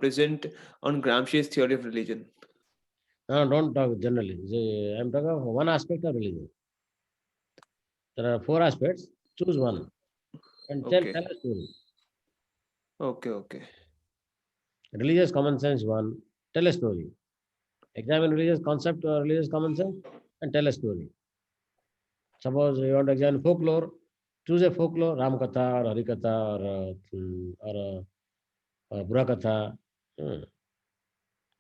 present on Gramsci's theory of religion? No, don't talk generally. I'm talking of one aspect of religion. There are 4 aspects. Choose one and tell Okay. a story. Okay. Religious common sense one. Tell a story. Examine religious concept or religious common sense and tell a story. Suppose you want to examine folklore, choose a folklore, Ram Katha or Hari Katha or Bura Katha,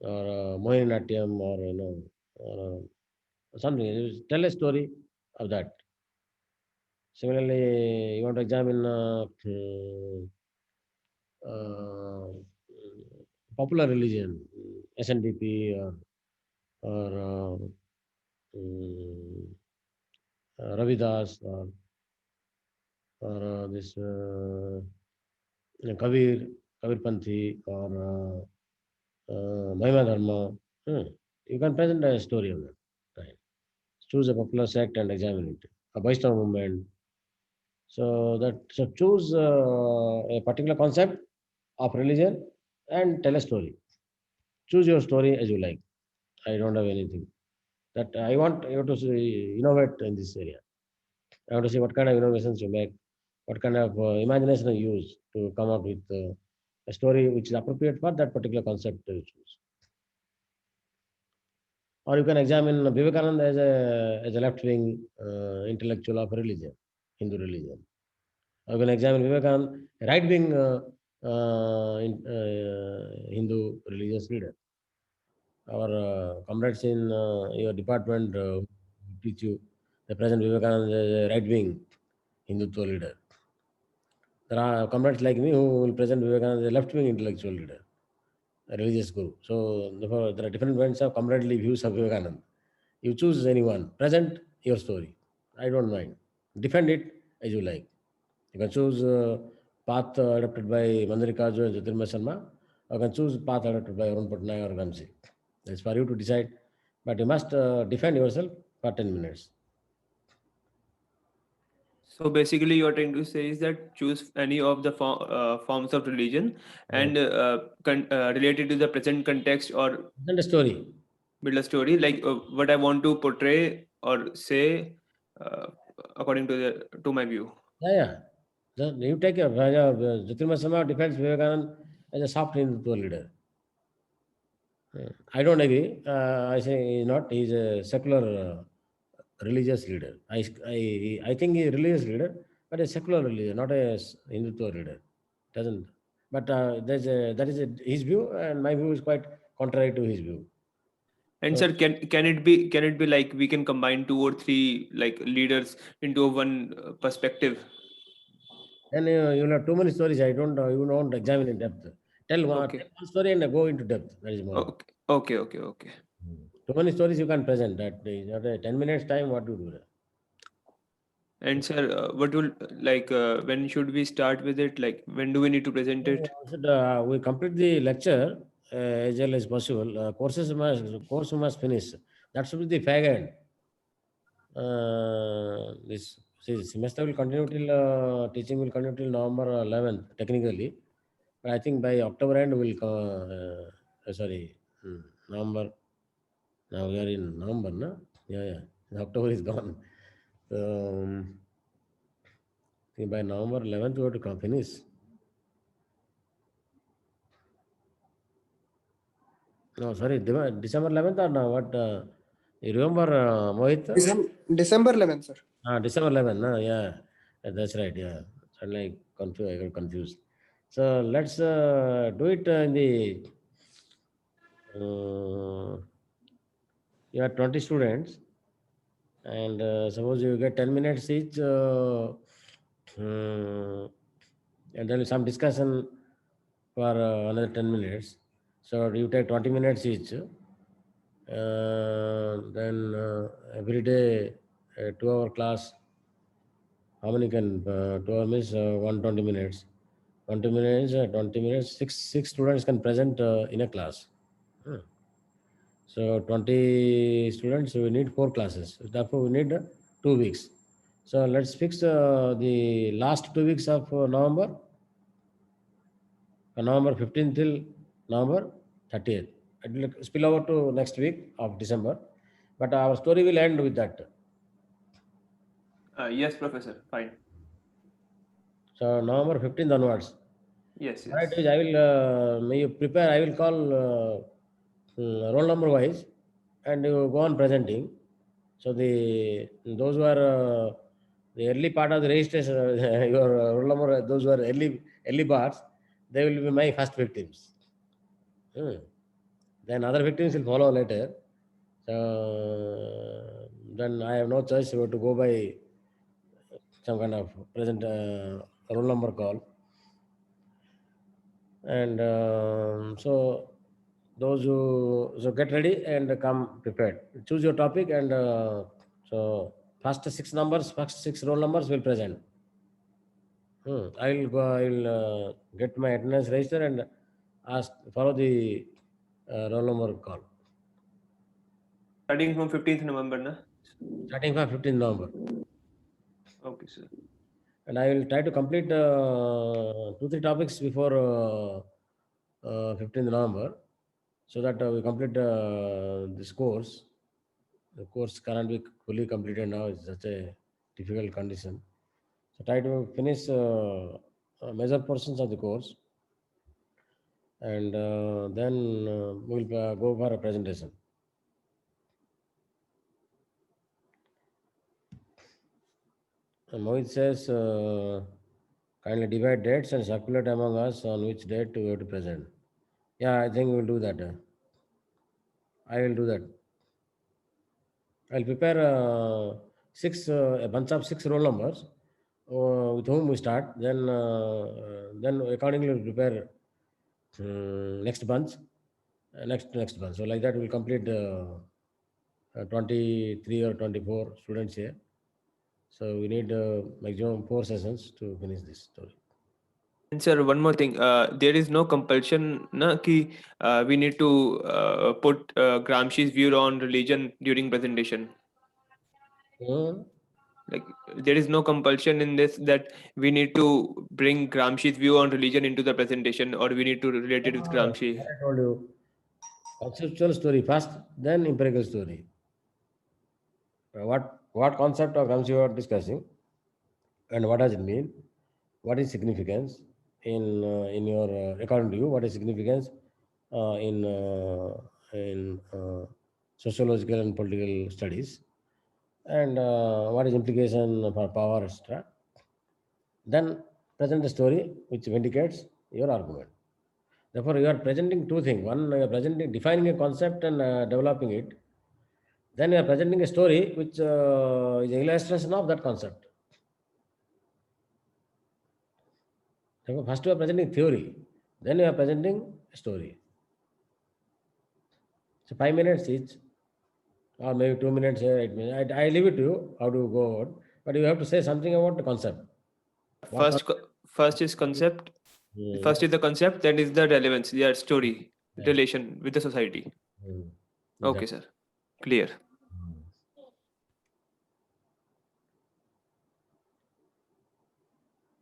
or Mohininatyam, or something. You tell a story of that. Similarly, you want to examine popular religion, SNDP or Ravidas or this Kabir Panthi or Mahima Dharma. You can present a story of that. Right. Choose a popular sect and examine it. A Vaishnava movement. So choose a particular concept of religion and tell a story. Choose your story as you like. I don't have anything. That I want you to innovate in this area. I want to see what kind of innovations you make, what kind of imagination you use to come up with a story which is appropriate for that particular concept you choose. Or you can examine Vivekananda as a left-wing intellectual of religion, Hindu religion. Or you can examine Vivekananda, right-wing Hindu religious leader. Our comrades in your department teach you the present Vivekananda is a right-wing Hindutva leader. There are comrades like me who will present Vivekananda as a left-wing intellectual leader, a religious guru. So therefore, there are different kinds of comradely views of Vivekananda. You choose anyone, present your story. I don't mind. Defend it as you like. You can choose path adopted by Mandarika and Jyotirmay Sharma. You can choose path adopted by Arun Patnaik or Gramsci. It's for you to decide. But you must defend yourself for 10 minutes. So basically, you're trying to say is that choose any of the forms of religion and relate it to the present context or build a story. Build a story like what I want to portray or say according to my view. Yeah. You take Jyotirmay Sama defends Vivekananda as a soft Hindutva leader. I don't agree. I say he's not. He's a secular religious leader. I think he's a religious leader, but a secular leader, not a Hindutva leader. Doesn't. But his view, and my view is quite contrary to his view. And So- sir, can it be like we can combine 2 or 3 like leaders into one perspective? Then you'll have too many stories. You don't examine in depth. Tell one story and go into depth. That is more. Okay. Too many stories you can present. That is not a 10 minutes time. What do you do there? And sir, what will when should we start with it? Like when do we need to present it? We complete the lecture as early as possible. Course must finish. That should be the fag end. This semester will continue till teaching will continue till November 11th technically, but I think by October end November. Now we are in November, no? Yeah. October is gone. I think by November 11th we have to finish. No, sorry, December 11th or no? What? You remember, Mohit? December 11th, sir. December 11th. No, yeah, that's right. Yeah, suddenly I got confused. So let's do it in the. You have 20 students, and suppose you get 10 minutes each, and there is some discussion for another 10 minutes. So you take 20 minutes each. Then every day, a 2-hour class. How many can 2 hours means 120 minutes. 20 minutes. Six students can present in a class. So 20 students, we need 4 classes. Therefore, we need 2 weeks. So let's fix the last 2 weeks of November. November 15th till November 30th. It will spill over to next week of December. But our story will end with that. Yes, Professor. Fine. So November 15th onwards. Yes. Right, I will may you prepare. I will call roll number wise, and you go on presenting. So those who are the early part of the registration, your roll number, those who are early parts, they will be my first victims. Then other victims will follow later. So then I have no choice but to go by some kind of present roll number call. And so those who get ready and come prepared. Choose your topic, and so first 6 roll numbers will present. I will get my attendance register and follow the roll number call. Starting from 15th November, na? Starting from 15th November. Okay, sir. And I will try to complete 2-3 topics before 15th November, so that we complete this course. The course cannot be fully completed now. It's such a difficult condition. So try to finish major portions of the course, and then we'll go for a presentation. And Mohit says, kindly divide dates and circulate among us on which date we have to present. Yeah, I think we'll do that. I will do that. I'll prepare a bunch of 6 roll numbers with whom we start. Then accordingly we'll prepare next bunch, next bunch. So like that we'll complete 23 or 24 students here. So we need maximum 4 sessions to finish this story. And sir, one more thing. There is no compulsion ki we need to put Gramsci's view on religion during presentation. Like there is no compulsion in this that we need to bring Gramsci's view on religion into the presentation, or we need to relate it with Gramsci. I told you, conceptual story first, then empirical story. What concept of Gramsci you are discussing, and what does it mean? what is significance in your according to you, what is significance in sociological and political studies, and what is implication for power, etc. Then present a story which vindicates your argument. Therefore, you are presenting two things. One, you are presenting, defining a concept and developing it. Then you are presenting a story which is an illustration of that concept. Therefore, first you are presenting theory, then you are presenting a story. So 5 minutes each, or maybe 2 minutes here, 8 minutes. I leave it to you how to go out, but you have to say something about the concept. First is concept. First is the concept, then is the relevance, their story, relation with the society. Okay, sir. Clear.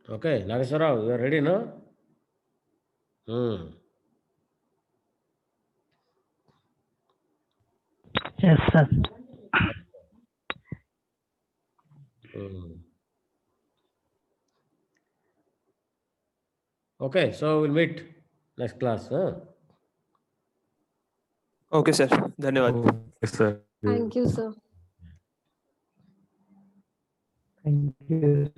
Okay, Nageswara, you are ready, no? Yes, sir. Okay, so we'll meet next class. Huh? Okay, sir. Dhanyawad. Yes, sir. Thank you, sir. Thank you.